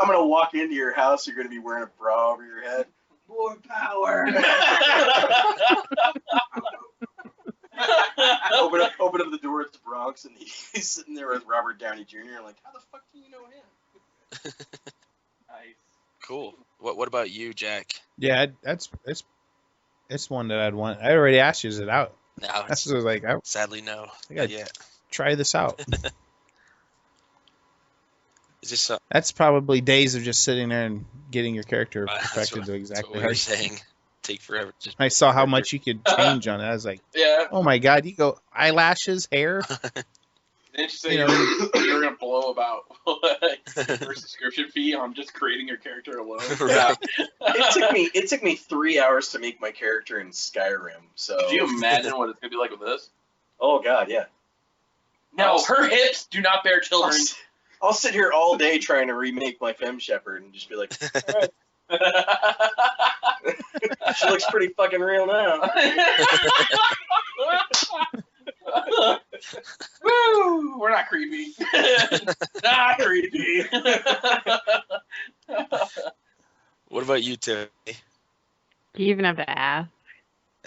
gonna walk into your house. You're gonna be wearing a bra over your head. More power. open up the door at the Bronx, and he's sitting there with Robert Downey Jr. I'm like, how the fuck do you know him? Nice. Cool. What about you, Jack? Yeah, it's one that I'd want. I already asked you, is it out? No, That's what I was like, sadly no. I gotta Yeah. try this out. Is this That's probably days of just sitting there and getting your character that's perfected what- to that's exactly what how we were you. saying? Take forever. Just I saw how much you could change on it. I was like, Yeah. oh my god, you go eyelashes, hair. Didn't you say You you know- were gonna blow about your subscription fee on just creating your character alone? Right. It took me 3 hours to make my character in Skyrim. So Could you imagine what it's gonna be like with this? Oh god, yeah. No, her hips do not bear children. I'll sit here all day trying to remake my Femme Shepherd and just be like, all right, she looks pretty fucking real now. Woo! We're not creepy. Not creepy. What about you, Tiffany? You even have to ask.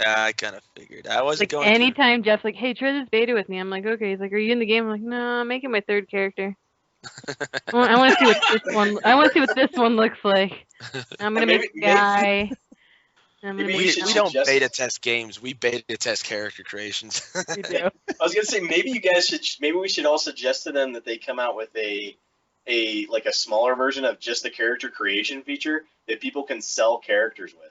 I kind of figured. I wasn't Like going to. anytime Jeff's like, "Hey, try this beta with me," I'm like, "Okay." He's like, "Are you in the game?" I'm like, "No, I'm making my third character. I want to see what this one. I want to see what this one looks like. I'm gonna make a guy. I'm gonna maybe make you We should don't suggest- beta test games. We beta test character creations. we do. I was gonna say maybe we should all suggest to them that they come out with a smaller version of just the character creation feature that people can sell characters with.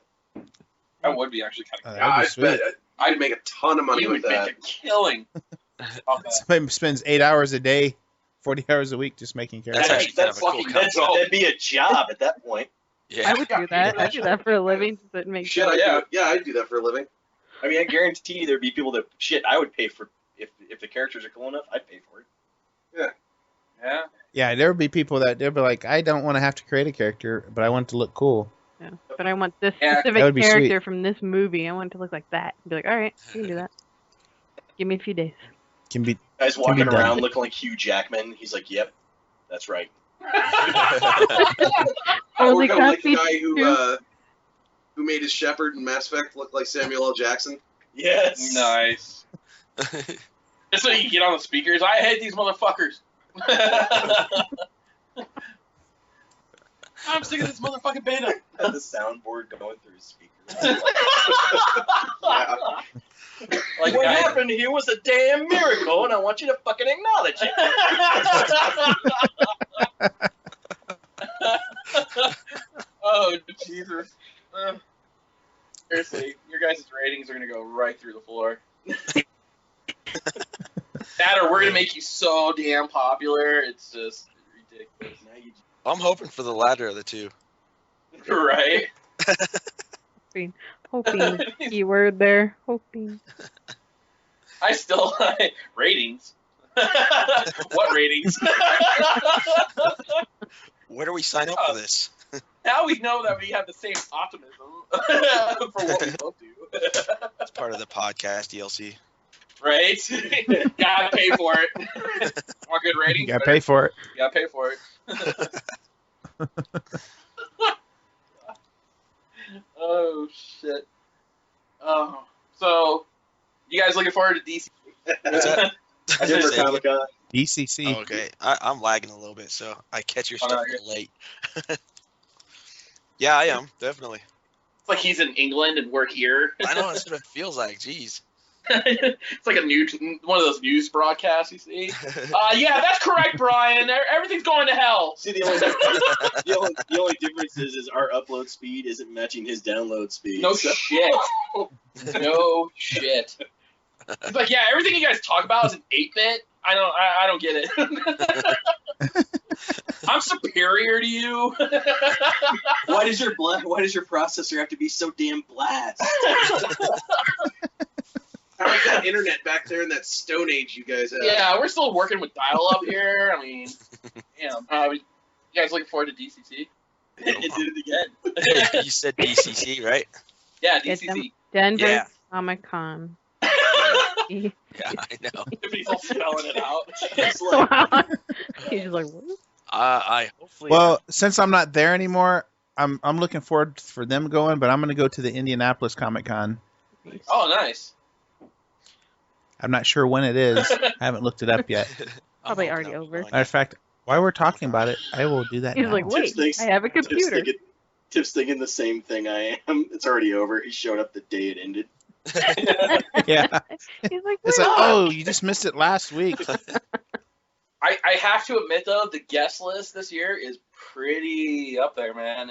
That would be actually kind of. That'd be sweet. I'd make a ton of money You with would that. make a killing. off that. Somebody spends 8 hours a day, 40 hours a week just making characters. That's actually kind of a cool fucking concept. dope. That'd be a job at that point. Yeah. I would do that. I do that for a living. Does it make Shit, sense? I'd do that for a living. I mean, I guarantee you there'd be people that I would pay for if the characters are cool enough. I'd pay for it. Yeah. Yeah, there would be people that they'll be like, I don't want to have to create a character, but I want it to look cool. Yeah. But I want this Yeah, that specific would be character sweet. from this movie. I want it to look like that. Be like, all right, you can do that. Give me a few days. Can be Guys Can walking be done. around looking like Hugh Jackman. He's like, "Yep, that's right." Only We're going like the copy guy two. who made his Shepard in Mass Effect look like Samuel L. Jackson. Yes. Nice. Just so you can get on the speakers. I hate these motherfuckers. I'm sick of this motherfucking beta. Had the soundboard going through his speakers. Like, what happened here was a damn miracle, and I want you to fucking acknowledge it. Oh, Jesus. Seriously, your guys' ratings are going to go right through the floor. That or we're going to make you so damn popular, it's just ridiculous. I'm hoping for the latter of the two. Right? Hoping. Keyword there. Hoping. I still... ratings? What ratings? Where do we sign up for this? Now we know that we have the same optimism for what we both do. It's part of the podcast DLC. Right? Gotta pay for it. Want good ratings? You gotta pay for it. You gotta pay for it. Oh, shit. Oh. So, you guys looking forward to DC? What's that? Denver Comic-Con. DCC. Oh, okay, I'm lagging a little bit, so I catch your Oh, no, stuff you're- late. Yeah, I am definitely. It's like he's in England and we're here. I know that's what it feels like. Jeez. It's like one of those news broadcasts you see. Yeah, that's correct, Brian. Everything's going to hell. See, the only difference is our upload speed isn't matching his download speed. No so- shit. No shit. It's like, yeah, everything you guys talk about is an 8-bit. I don't get it. I'm superior to you. Why does your processor have to be so damn blast? How's that internet back there in that Stone Age you guys have? Yeah, we're still working with dial-up here. I mean, you guys looking forward to DCC? It did it again. You said DCC, right? Yeah, Yeah, DCC. Denver Yeah. Comic-Con. Yeah, I know. Tiffany's all spelling it out. It's like, He's just like, what? I hopefully. Well, since I'm not there anymore, I'm looking forward for them going, but I'm going to go to the Indianapolis Comic Con. Oh, nice. I'm not sure when it is. I haven't looked it up yet. I'm Probably hoping already I'll be over. going. Matter of fact, while we're talking about it, I will do that He's now. like, wait, I have a computer. Tip's thinking the same thing I am. It's already over. He showed up the day it ended. Yeah. He's like, It's where like, are oh, you just missed it last week. I have to admit, though, the guest list this year is pretty up there, man.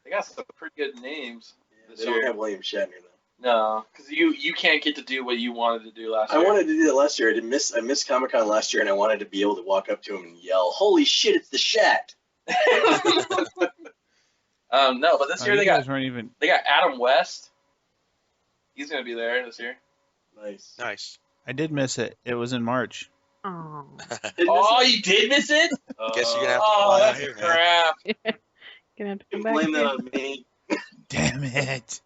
They got some pretty good names this They don't year. have William Shatner though. No, because you can't get to do what you wanted to do last I year. wanted to do that last year. I missed Comic-Con last year, and I wanted to be able to walk up to him and yell, "Holy shit, it's the Shat!" No, but this year You they got guys weren't even. Adam West. He's gonna be there this year. Nice. Nice. I did miss it. It was in March. Oh. Oh, you did miss it? Guess you're gonna have to Oh, fly out that's here, man. crap. Gonna have to You come can back. blame that here. on me. Damn it.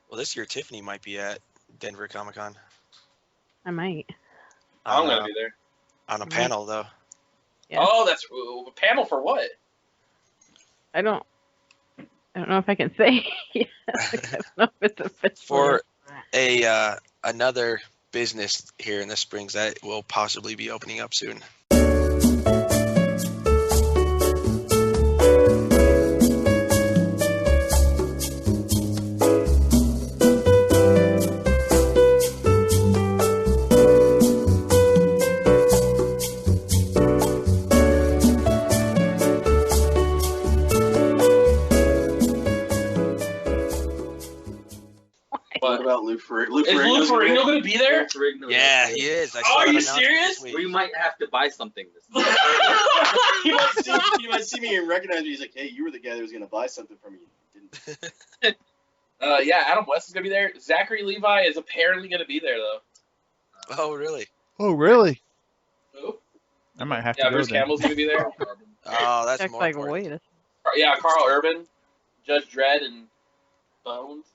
Well, this year Tiffany might be at Denver Comic Con I might. I'm gonna be there. on a panel though. Yeah. Oh, that's a panel for what? I don't know if I can say. I don't know if it's official. For a another business here in the Springs that will possibly be opening up soon. What about Lou Ferrigno? Is Lou Ferrigno going to be there? Yeah, he is. I saw Are an you announcement serious? this week. We might have to buy something this week. He might see me and recognize me. He's like, hey, you were the guy that was going to buy something from me. You didn't. Yeah, Adam West is going to be there. Zachary Levi is apparently going to be there, though. Oh, really? Oh, really? Who? I might have Yeah, to go Bruce then. Campbell's going to be there. Oh, that's Jack's more like, important. wait. Yeah, Carl Urban, Judge Dredd, and Bones.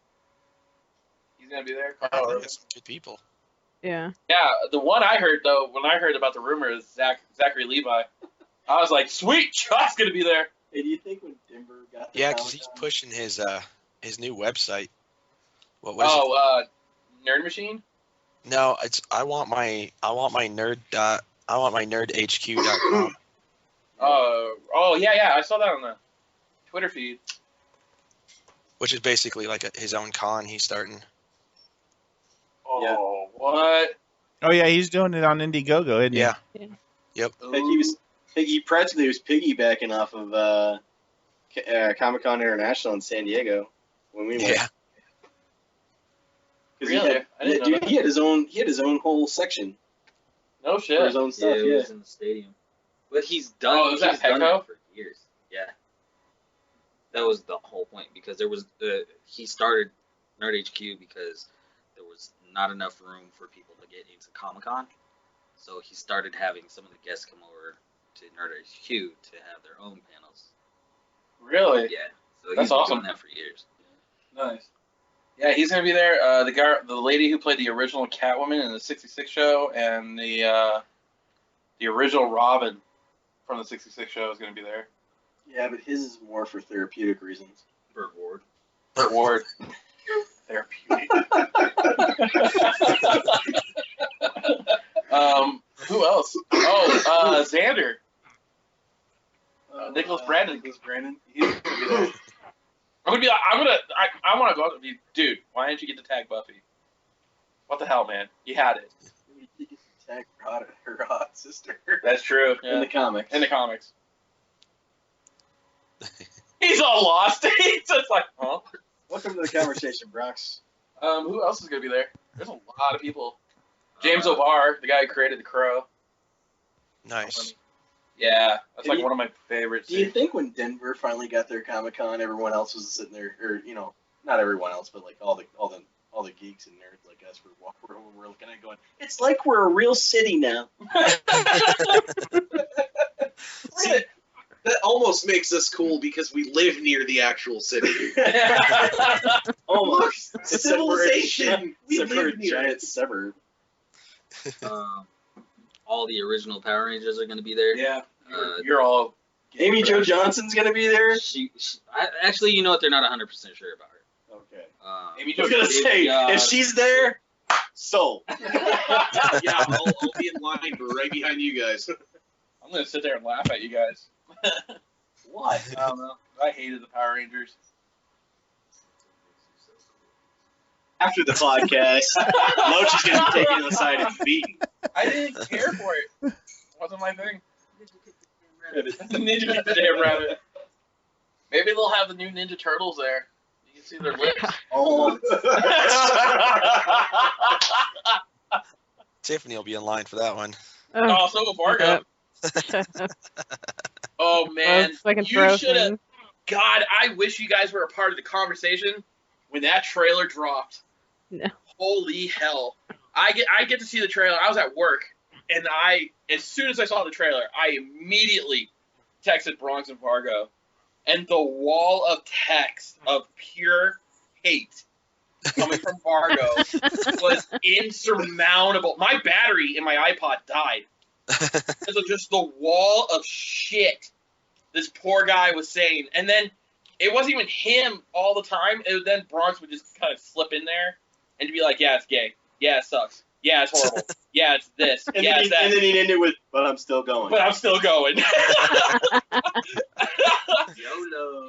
He's going to be there. Carl Oh, Urban. that's some good people. Yeah. Yeah, the one I heard, though, when I heard about the rumor is Zachary Levi. I was like, sweet, Chuck's going to be there. Hey, do you think when Denver got the Yeah, because he's Comic-Con- pushing his new website. What is it? Nerd Machine? No, it's I want my nerdhq.com. Yeah, I saw that on the Twitter feed. Which is basically like his own con he's starting. Oh, what? Oh yeah, he's doing it on Indiegogo, isn't he? Yeah. I think he practically was piggybacking off of Comic-Con International in San Diego when we went. Yeah. Really? I didn't know that. He had his own whole section No for shit. his own stuff. It was in the stadium. But he's done. Oh, is that he's done Petco? it for years. Yeah. That was the whole point because there was he started Nerd HQ because there was not enough room for people to get into Comic-Con. So he started having some of the guests come over to Nerd HQ to have their own panels. Really? Yeah. So That's he's been awesome. doing that for years. Nice. Yeah, he's gonna be there. The lady who played the original Catwoman in the '66 show, and the original Robin from the '66 show is gonna be there. Yeah, but his is more for therapeutic reasons. Burt Ward. Burt Ward. Therapeutic. Who else? Oh, Xander. Nicholas Brandon. He's gonna be there. I want to go up and be, dude, why didn't you get to tag Buffy? What the hell, man? You had it. He gets to tag her hot sister That's true. in the comics. In the comics. He's all lost. He's just like, huh? Welcome to the conversation, Brox. Who else is going to be there? There's a lot of people. James O'Barr, the guy who created The Crow. Nice. Yeah, that's like one of my favorites. Do you think when Denver finally got their Comic-Con, everyone else was sitting there, or not everyone else, but like all the geeks and nerds like us were looking at it going, it's like we're a real city now. See, that almost makes us cool because we live near the actual city. Almost Civilization. We Except for live a near giant it. suburb. All the original Power Rangers are going to be there. Yeah, you're all... Amy Jo Johnson's gonna be there. Actually, you know what? They're not 100% sure about her. Okay. Amy I was gonna say, if she's there, so. Yeah, I'll be in line right behind you guys. I'm going to sit there and laugh at you guys. Why? I don't know. I hated the Power Rangers. After the podcast, Loach is gonna be taken aside and beaten. I didn't care for it. Wasn't my thing. Ninja Kick the damn rabbit. Maybe they'll have the new Ninja Turtles there. You can see their lips. Oh. Tiffany will be in line for that one. Oh, so will Fargo. Oh man, you should have. God, I wish you guys were a part of the conversation when that trailer dropped. No. Holy hell! I get to see the trailer. I was at work, and as soon as I saw the trailer, I immediately texted Bronx and Fargo, and the wall of text of pure hate coming from Fargo was insurmountable. My battery in my iPod died because of just the wall of shit this poor guy was saying. And then it wasn't even him all the time. Then Bronx would just kind of slip in there and be like, yeah, it's gay. Yeah, it sucks. Yeah, it's horrible. Yeah, it's this. And yeah, then it's that. And then he'd end it with, but I'm still going. But I'm still going.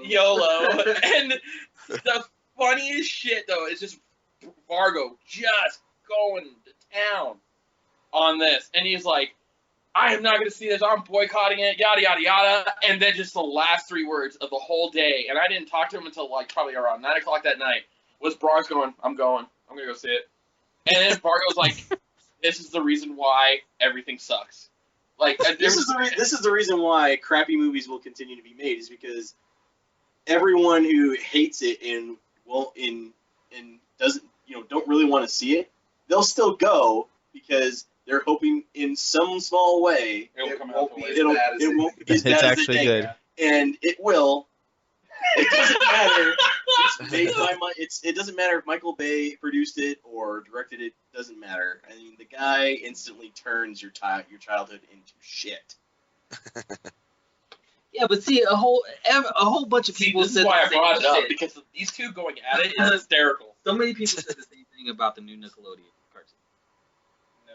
YOLO. And the funniest shit, though, is just Fargo just going to town on this. And he's like, I am not going to see this. I'm boycotting it, yada, yada, yada. And then just the last 3 words of the whole day, and I didn't talk to him until like probably around 9 o'clock that night, was Bronx going, I'm going. I'm gonna go see it. And then Vargo's like, this is the reason why everything sucks. Like This is the reason why crappy movies will continue to be made, is because everyone who hates it and doesn't, don't really want to see it, they'll still go because they're hoping in some small way It'll come out won't the way be as bad It's as actually it did. good. And it will. It doesn't matter. It's made by it doesn't matter if Michael Bay produced it or directed it. Doesn't matter. I mean, the guy instantly turns your childhood into shit. Yeah, but see, a whole bunch of people this is said why the I same brought it up, shit. because these two going at it is hysterical. So many people said the same thing about the new Nickelodeon cartoon. No,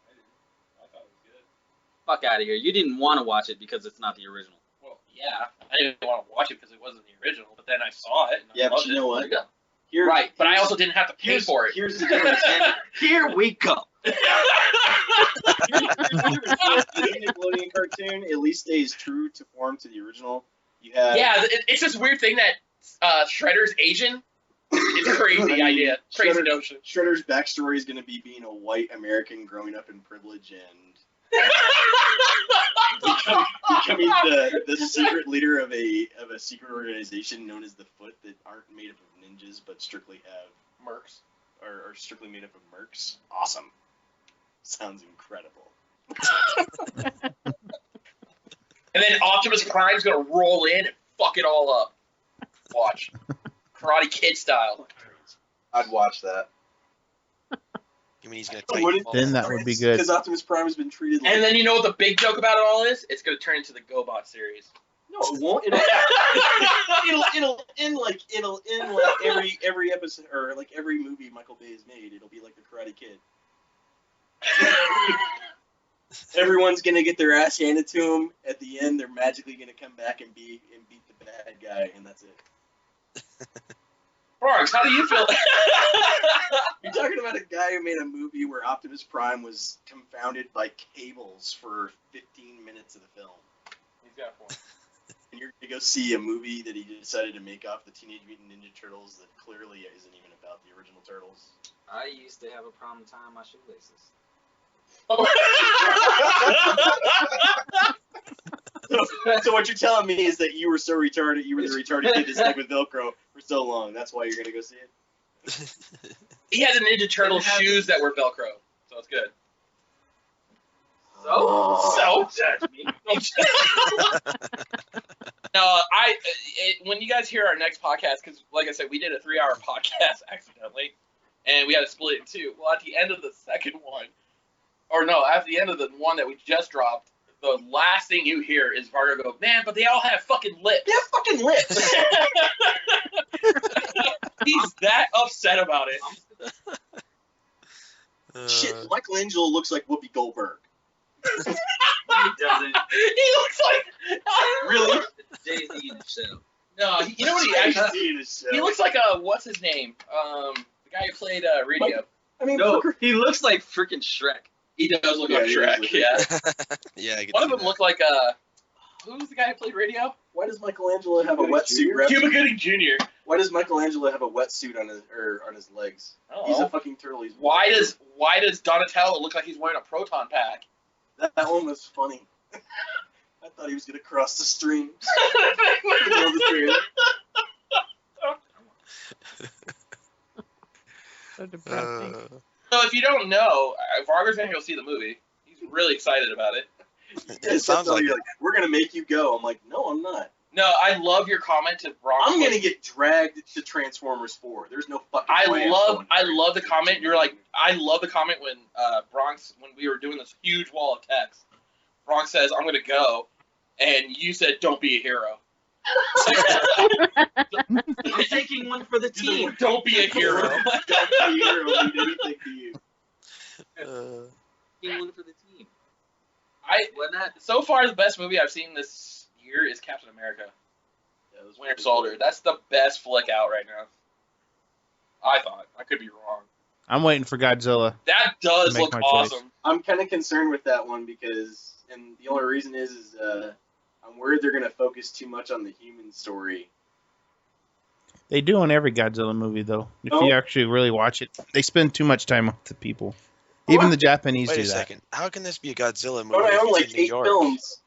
I didn't. I thought it was good. Fuck out of here. You didn't want to watch it because it's not the original. Well, yeah, I didn't want to watch it because it wasn't the original, but then I saw it and Yeah, I but loved you it. know what? There you go. Right, but I also didn't have to pay for it. Here's the difference. Here we go. The Nickelodeon cartoon at least stays true to form to the original. You have it's this weird thing that Shredder's Asian. It's a crazy idea, crazy notion. Shredder's backstory is going to be being a white American growing up in privilege and becoming the secret leader of a secret organization known as the Foot that aren't made up of ninjas but strictly have Mercs. Are strictly made up of mercs. Awesome. Sounds incredible. And then Optimus Prime's gonna roll in and fuck it all up. Watch. Karate Kid style. I'd watch that. You mean he's gonna Then that would be good. Because Optimus Prime has been treated like... And then you know what the big joke about it all is? It's gonna turn into the GoBot series. No, it won't. It'll end like every episode, or like every movie Michael Bay has made. It'll be like the Karate Kid. Everyone's gonna get their ass handed to them. At the end, they're magically gonna come back and beat the bad guy, and that's it. Bronx, how do you feel? You're talking about a guy who made a movie where Optimus Prime was confounded by cables for 15 minutes of the film. He's got a point. And you're gonna go see a movie that he decided to make off the Teenage Mutant Ninja Turtles that clearly isn't even about the original Turtles. I used to have a problem tying my shoelaces. So what you're telling me is that you were so retarded, you were the retarded kid that stuck with Velcro for so long. That's why you're gonna go see it. He had the Ninja Turtle shoes that were Velcro, so it's good. So judge me. No, when you guys hear our next podcast, because like I said, we did a 3-hour podcast accidentally, and we had to split it in two. Well, at the end of the second one, or no, at the end of the one that we just dropped, the last thing you hear is Vargo go, man, but they all have fucking lips. They have fucking lips. He's that upset about it. Shit, Michelangelo looks like Whoopi Goldberg. He doesn't. He looks like Really? It's Jay-Z in the show. No, you know what he actually? He looks like what's his name? The guy who played Radio. I mean, No, he looks like freaking Shrek. He does look Yeah, like he Shrek. does look Yeah. Yeah, I can One of see them that. looked like who's the guy who played Radio? Why does Michelangelo have a wetsuit? Cuba Gooding Jr. Why does Michelangelo have a wetsuit on his legs? Oh. He's a fucking turtle. Why does Donatello look like he's wearing a proton pack? That one was funny. I thought he was gonna cross the stream. So depressing. So if you don't know, Varga's gonna go see the movie. He's really excited about it. It sounds like you're like, we're gonna make you go. I'm like, no, I'm not. No, I love your comment to Bronx. I'm gonna get dragged to Transformers 4. There's no fucking way. I love the comment. You're like, I love the comment when Bronx, when we were doing this huge wall of text. Bronx says, "I'm gonna go," and you said, "Don't be a hero." I'm taking one for the team. Don't be a hero. Don't be a hero. Leave anything to you. Taking one for the team. Why not? So far, the best movie I've seen this year is Captain America: Winter Soldier. That's the best flick out right now. I thought. I could be wrong. I'm waiting for Godzilla. That does Make look my awesome. choice. I'm kind of concerned with that one because, and the only reason is I'm worried they're gonna focus too much on the human story. They do on every Godzilla movie, though. If Oh. you actually really watch it, they spend too much time with the people. Even the Japanese Wait do a that. second. How can this be a Godzilla movie Don't I if own it's like in New 8 York? films?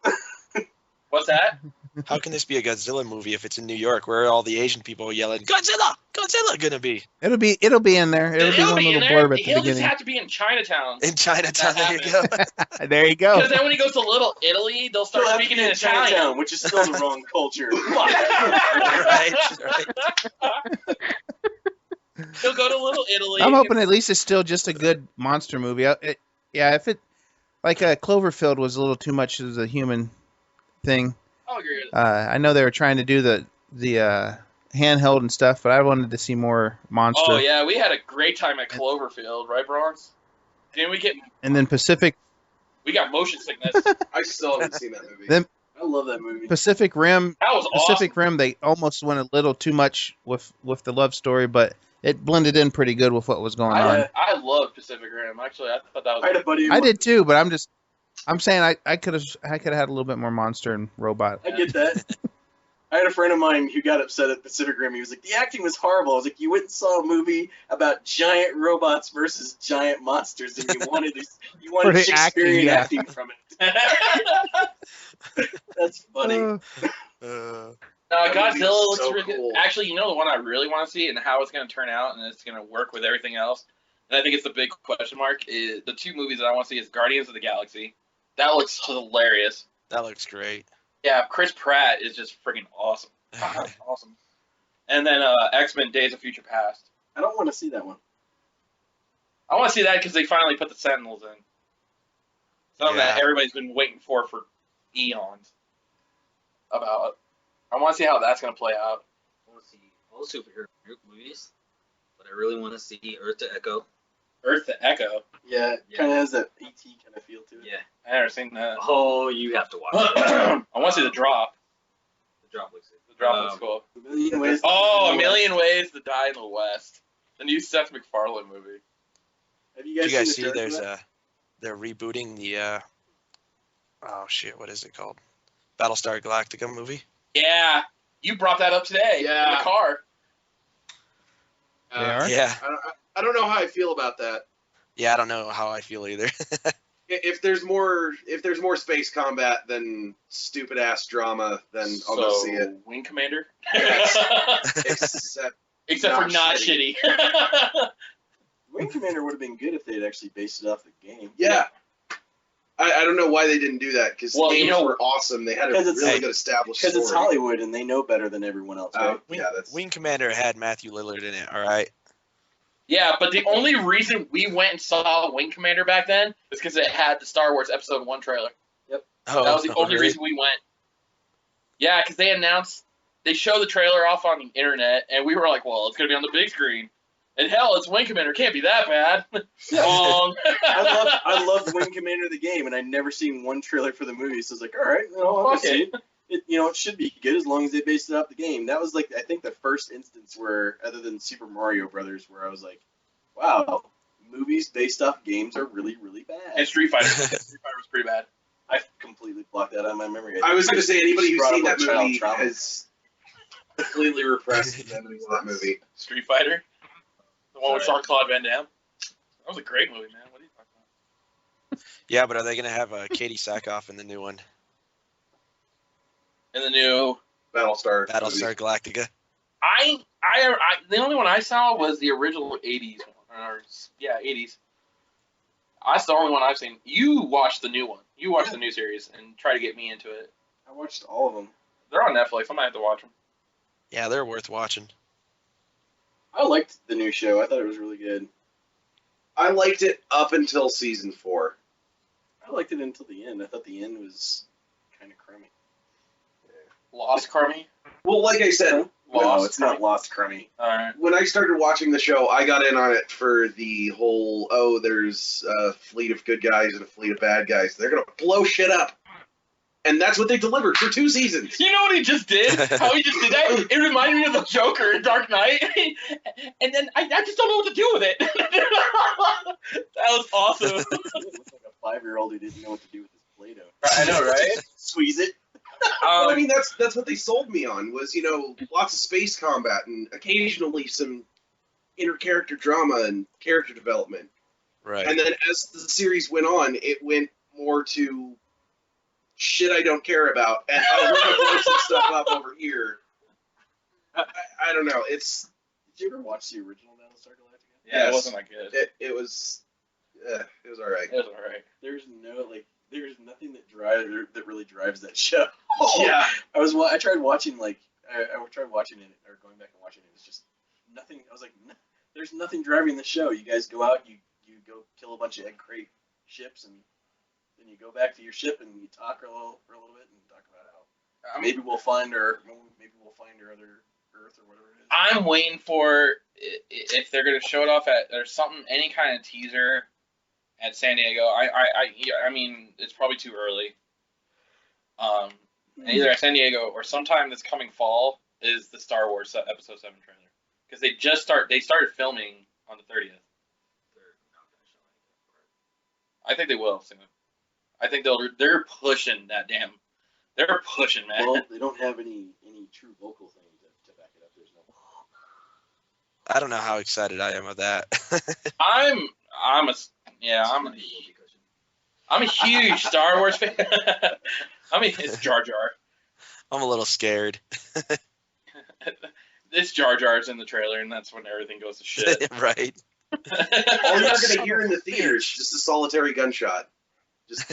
What's that? How can this be a Godzilla movie if it's in New York? Where are all the Asian people yelling, Godzilla! Godzilla gonna be? It'll be in there. It'll be one in little there. blurb at the He'll just beginning. have to be in Chinatown. In Chinatown, there you That go. There you go. Because then when he goes to Little Italy, they'll start Still have to speaking be in in Chinatown, Italian. which is still the wrong culture. right. He'll go to Little Italy. I'm hoping at least it's still just a good monster movie. If it like Cloverfield was a little too much as a human thing. I'll agree with I know they were trying to do the handheld and stuff, but I wanted to see more monster. Oh yeah, we had a great time at Cloverfield, right, Bronx? Didn't we get? And then Pacific motion sickness. I still haven't seen that movie. Then I love that movie. Pacific Rim. That was Pacific Rim. They almost went a little too much with the love story, but it blended in pretty good with what was going on. I love Pacific Rim. Actually, I thought that was. I had a buddy. I did too, but I'm saying I could have had a little bit more monster and robot. I get that. I had a friend of mine who got upset at Pacific Rim. He was like, the acting was horrible. I was like, you went and saw a movie about giant robots versus giant monsters, and you wanted For the Shakespearean acting, acting from it. That's funny. Godzilla looks so really cool. good. Actually, you know the one I really want to see and how it's going to turn out and it's going to work with everything else. And I think it's the big question mark. Is the two movies that I want to see is Guardians of the Galaxy. That looks hilarious. That looks great. Yeah, Chris Pratt is just freaking awesome. Awesome. And then X-Men: Days of Future Past. I don't want to see that one. I want to see that because they finally put the Sentinels in. Something that Yeah. everybody's been waiting for eons. About. I want to see how that's going to play out. I want to see all the superhero movies, but I really want to see Earth to Echo. Earth to Echo. Yeah, it kind of has that ET kind of feel to it. Yeah. I never seen that. Oh, you have to watch it. I want to see The Drop. The Drop looks good. The Drop looks cool. A Million Ways to Oh, Die. A Million Ways to Die in the West. The new Seth MacFarlane movie. Have you Did guys, you guys seen see the trailer for that? they're rebooting the oh shit, what is it called? Battlestar Galactica movie? Yeah, you brought that up today in Yeah. the car. They are? Yeah. I don't know how I feel about that. Yeah, I don't know how I feel either. If there's more space combat than stupid ass drama, then I'll go see it. Wing Commander? Yes. Except for not shitty. Wing Commander would have been good if they had actually based it off the game. Yeah. I don't know why they didn't do that because Well, the you games know- were awesome. They had a Because it's- really good established story. Because it's Hollywood and they know better than everyone else, right? Yeah, that's Wing Commander had Matthew Lillard in it, alright? Yeah, but the only reason we went and saw Wing Commander back then is because it had the Star Wars Episode 1 trailer. Oh, That was the only really? reason we went. Yeah, because they showed the trailer off on the internet, and we were like, well, it's going to be on the big screen. And hell, it's Wing Commander. Can't be that bad. Wrong. I loved Wing Commander the game, and I'd never seen one trailer for the movie, so I was like, all right, I'll Fuck see it. It should be good as long as they based it off the game. That was like, I think the first instance where, other than Super Mario Brothers, where I was like, wow, movies based off games are really, really bad. And Street Fighter. Street Fighter was pretty bad. I completely blocked that out of my memory. I was going to say anybody who's Brought seen up that a child movie trauma. has completely repressed the memories of that movie. Street Fighter. The one with Sorry. Jean-Claude Van Damme. That was a great movie, man. What are you talking about? Yeah, but are they gonna have Katie Sackhoff in the new one? In the new... Battlestar. Battlestar Galactica? the only one I saw was the original 80s one. Or, yeah, 80s. That's the only one I've seen. You watched the new one. You watched the new series and try to get me into it. I watched all of them. They're on Netflix. I might have to watch them. Yeah, they're worth watching. I liked the new show. I thought it was really good. I liked it up until season 4. I liked it until the end. I thought the end was kind of crummy. Lost Crummy? Well, like I said, No, it's not Lost Crummy. Alright. when I started watching the show, I got in on it for the whole, there's a fleet of good guys and a fleet of bad guys. They're going to blow shit up. And that's what they delivered for 2 seasons. You know what he just did? How he just did that? It reminded me of the Joker in Dark Knight. And then I just don't know what to do with it. That was awesome. It looked like a 5-year-old who didn't know what to do with his Play-Doh. I know, right? Squeeze it. Well, I mean, that's what they sold me on was, lots of space combat and occasionally some inter-character drama and character development. Right. And then as the series went on, it went more to shit I don't care about, and we're gonna blow some stuff up over here. I don't know. Did you ever watch the original Battlestar Galactica? Yeah, it wasn't that good. It was all right. It was all right. There's nothing that really drives that show. Yeah. I tried watching I tried watching it or going back and watching it. It's just nothing. I was like, there's nothing driving the show. You guys go out, you go kill a bunch of egg crate ships, and then you go back to your ship and you talk for a little bit and talk about how maybe we'll find our other Earth or whatever it is. I'm waiting for if they're gonna show it off or something, any kind of teaser at San Diego. I mean, it's probably too early. Either at San Diego or sometime this coming fall is the Star Wars Episode 7 trailer, because they started filming on the 30th. I think they will soon. I think they're pushing that damn. They're pushing, man. Well, they don't have any true vocal thing to back it up. There's no. I don't know how excited I am with that. I'm a huge Star Wars fan. I mean, it's Jar Jar. I'm a little scared. This Jar Jar's in the trailer, and that's when everything goes to shit. Right. All you're going to hear in the theater is just a solitary gunshot. Just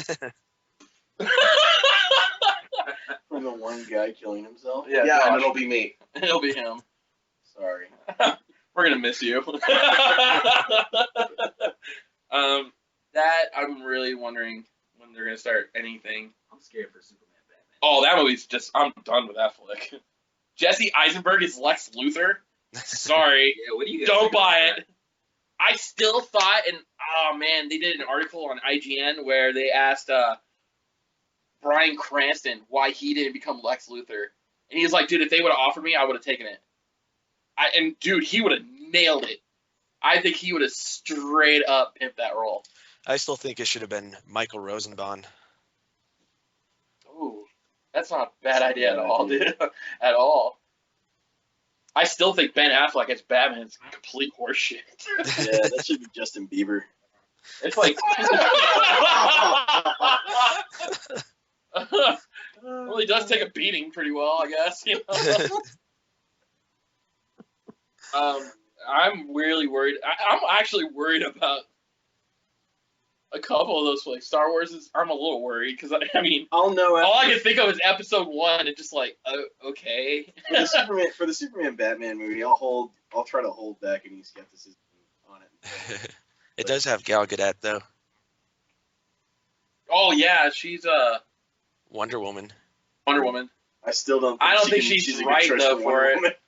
from the one guy killing himself. Yeah, and it'll be me. It'll be him. Sorry. We're gonna miss you. That I'm really wondering when they're gonna start anything. I'm scared for Superman Batman. Oh, that movie's just. I'm done with that flick. Jesse Eisenberg is Lex Luthor. Sorry. Yeah, what do you guys Don't think about buy that? it. I still thought, and oh man, they did an article on IGN where they asked Bryan Cranston why he didn't become Lex Luthor, and he's like, dude, if they would have offered me, I would have taken it. And dude, he would have nailed it. I think he would have straight up pimped that role. I still think it should have been Michael Rosenbaum. Ooh, that's not a bad idea at all, dude. At all. I still think Ben Affleck as Batman is complete horseshit. Yeah, that should be Justin Bieber. It's like, well, he does take a beating pretty well, I guess. You know? I'm really worried. I'm actually worried about a couple of those flicks. Star Wars is. I'm a little worried because I mean, I'll know. All I can think of is Episode 1, and just like, okay. For the Superman Batman movie, I'll try to hold back any skepticism on it. It does have Gal Gadot though. Oh yeah, she's Wonder Woman. Wonder Woman. I still don't. I don't think she's right though for it.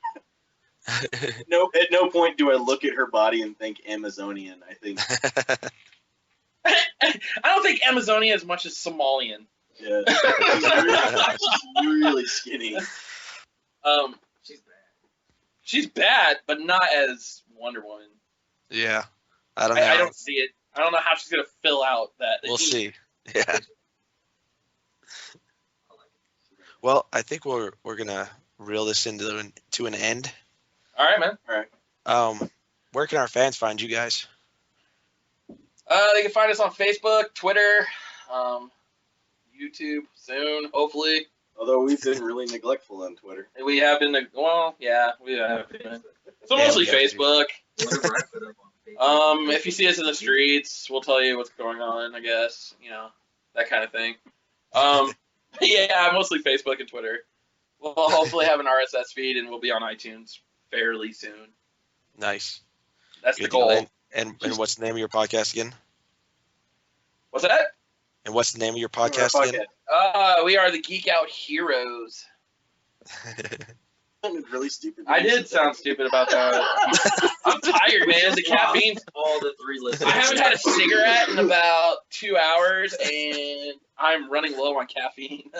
No, at no point do I look at her body and think Amazonian. I think. I don't think Amazonia as much as Somalian. Yeah, she's really skinny. She's bad, but not as Wonder Woman. Yeah, I don't know. I don't see it. I don't know how she's gonna fill out that. We'll see. Yeah. Well, I think we're gonna reel this to an end. All right, man. All right. Where can our fans find you guys? They can find us on Facebook, Twitter, YouTube soon, hopefully. Although we've been really neglectful on Twitter. We have been, we have been. So mostly Facebook. If you see us in the streets, we'll tell you what's going on, I guess. You know, that kind of thing. Yeah, mostly Facebook and Twitter. We'll hopefully have an RSS feed, and we'll be on iTunes fairly soon. Nice. That's Good the goal. deal. And what's the name of your podcast again? What's that? And what's the name of your podcast again? We are the Geek-Out Heroes. Sounded really stupid. I did sound stupid about that. I'm tired, man. The caffeine. All the three listeners. I haven't had a cigarette in about 2 hours, and I'm running low on caffeine.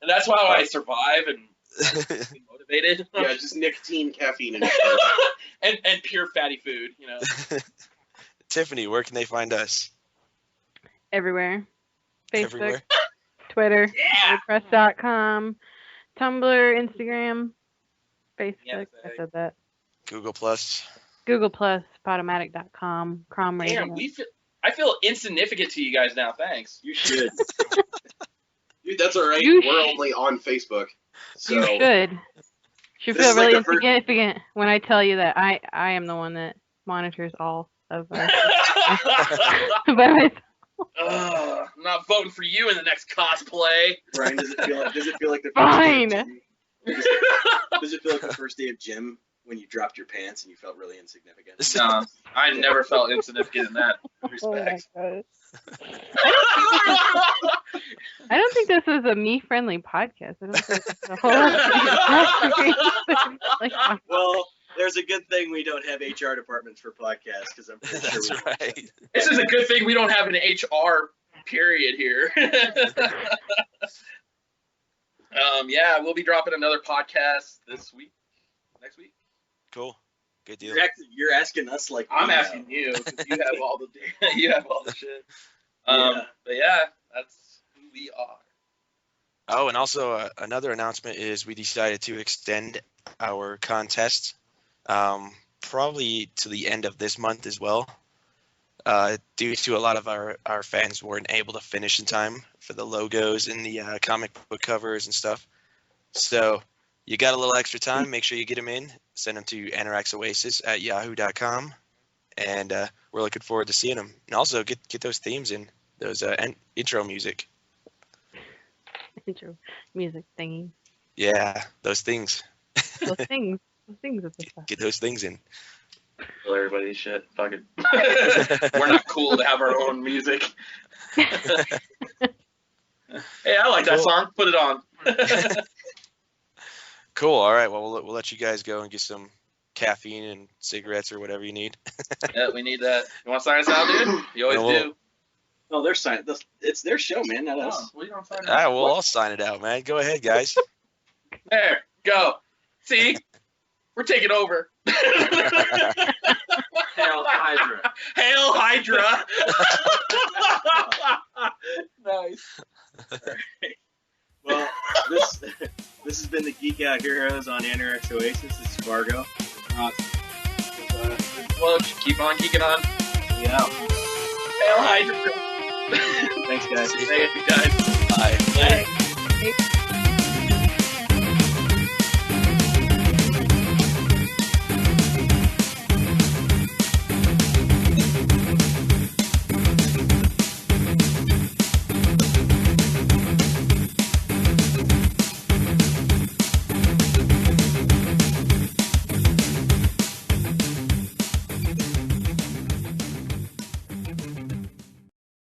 And that's why I survive and I'm motivated. Yeah, just nicotine, caffeine, and and pure fatty food, you know. Tiffany, where can they find us? Everywhere. Facebook, Everywhere? Twitter, Yeah. WordPress.com, Tumblr, Instagram, Facebook. Yeah, I said that. Google Plus. Google Plus, Podomatic.com, Crom Radio. Damn, I feel insignificant to you guys now. Thanks. You should. Dude, that's all right. You We're only on Facebook. So You should. Should This feel is like really the first- insignificant when I tell you that I am the one that monitors all of our by myself. I'm not voting for you in the next cosplay. Brian, does it feel like the Fine. Does it feel like the first day of gym when you dropped your pants and you felt really insignificant? No, I never felt insignificant in that Oh my respect. gosh. I don't think this was a me-friendly podcast. I don't think it's a whole Well, there's a good thing we don't have HR departments for podcasts because I'm pretty sure That's right. This is a good thing we don't have an HR period here. Yeah, we'll be dropping another podcast this week. Next week. Cool. Good deal. You're asking us like I'm we know. asking you because you have all the you have all the shit. Yeah. But yeah, that's who we are. Oh, and also another announcement is we decided to extend our contest probably to the end of this month as well. Due to a lot of our fans weren't able to finish in time for the logos and the comic book covers and stuff. So you got a little extra time. Make sure you get them in. Send them to anoraksoasis@yahoo.com. And we're looking forward to seeing them. And also get those themes in, those intro music. intro music thingy. Yeah, those things. Those things. Those things with the stuff. Get those things in. Tell everybody shit. Fuck it. We're not cool to have our own music. Hey, I like that Cool. song. Put it on. Cool. All right. Well, we'll let you guys go and get some caffeine and cigarettes or whatever you need. Yeah, we need that. You want to sign us out, dude? You always No, we'll- do. No, they're signing. It's their show, man, not us. Oh, well, you don't sign All right. us. Well, I'll sign it out, man. Go ahead, guys. There, go. See? We're taking over. Hail Hydra. Hail Hydra. Nice. Well, this has been the Geek-Out Heroes on Anorak Oasis. This is Fargo. Well, keep on keeping on. Yeah. Hail Hydra. Thanks, guys. Thank you, guys. Bye. Later. Hey.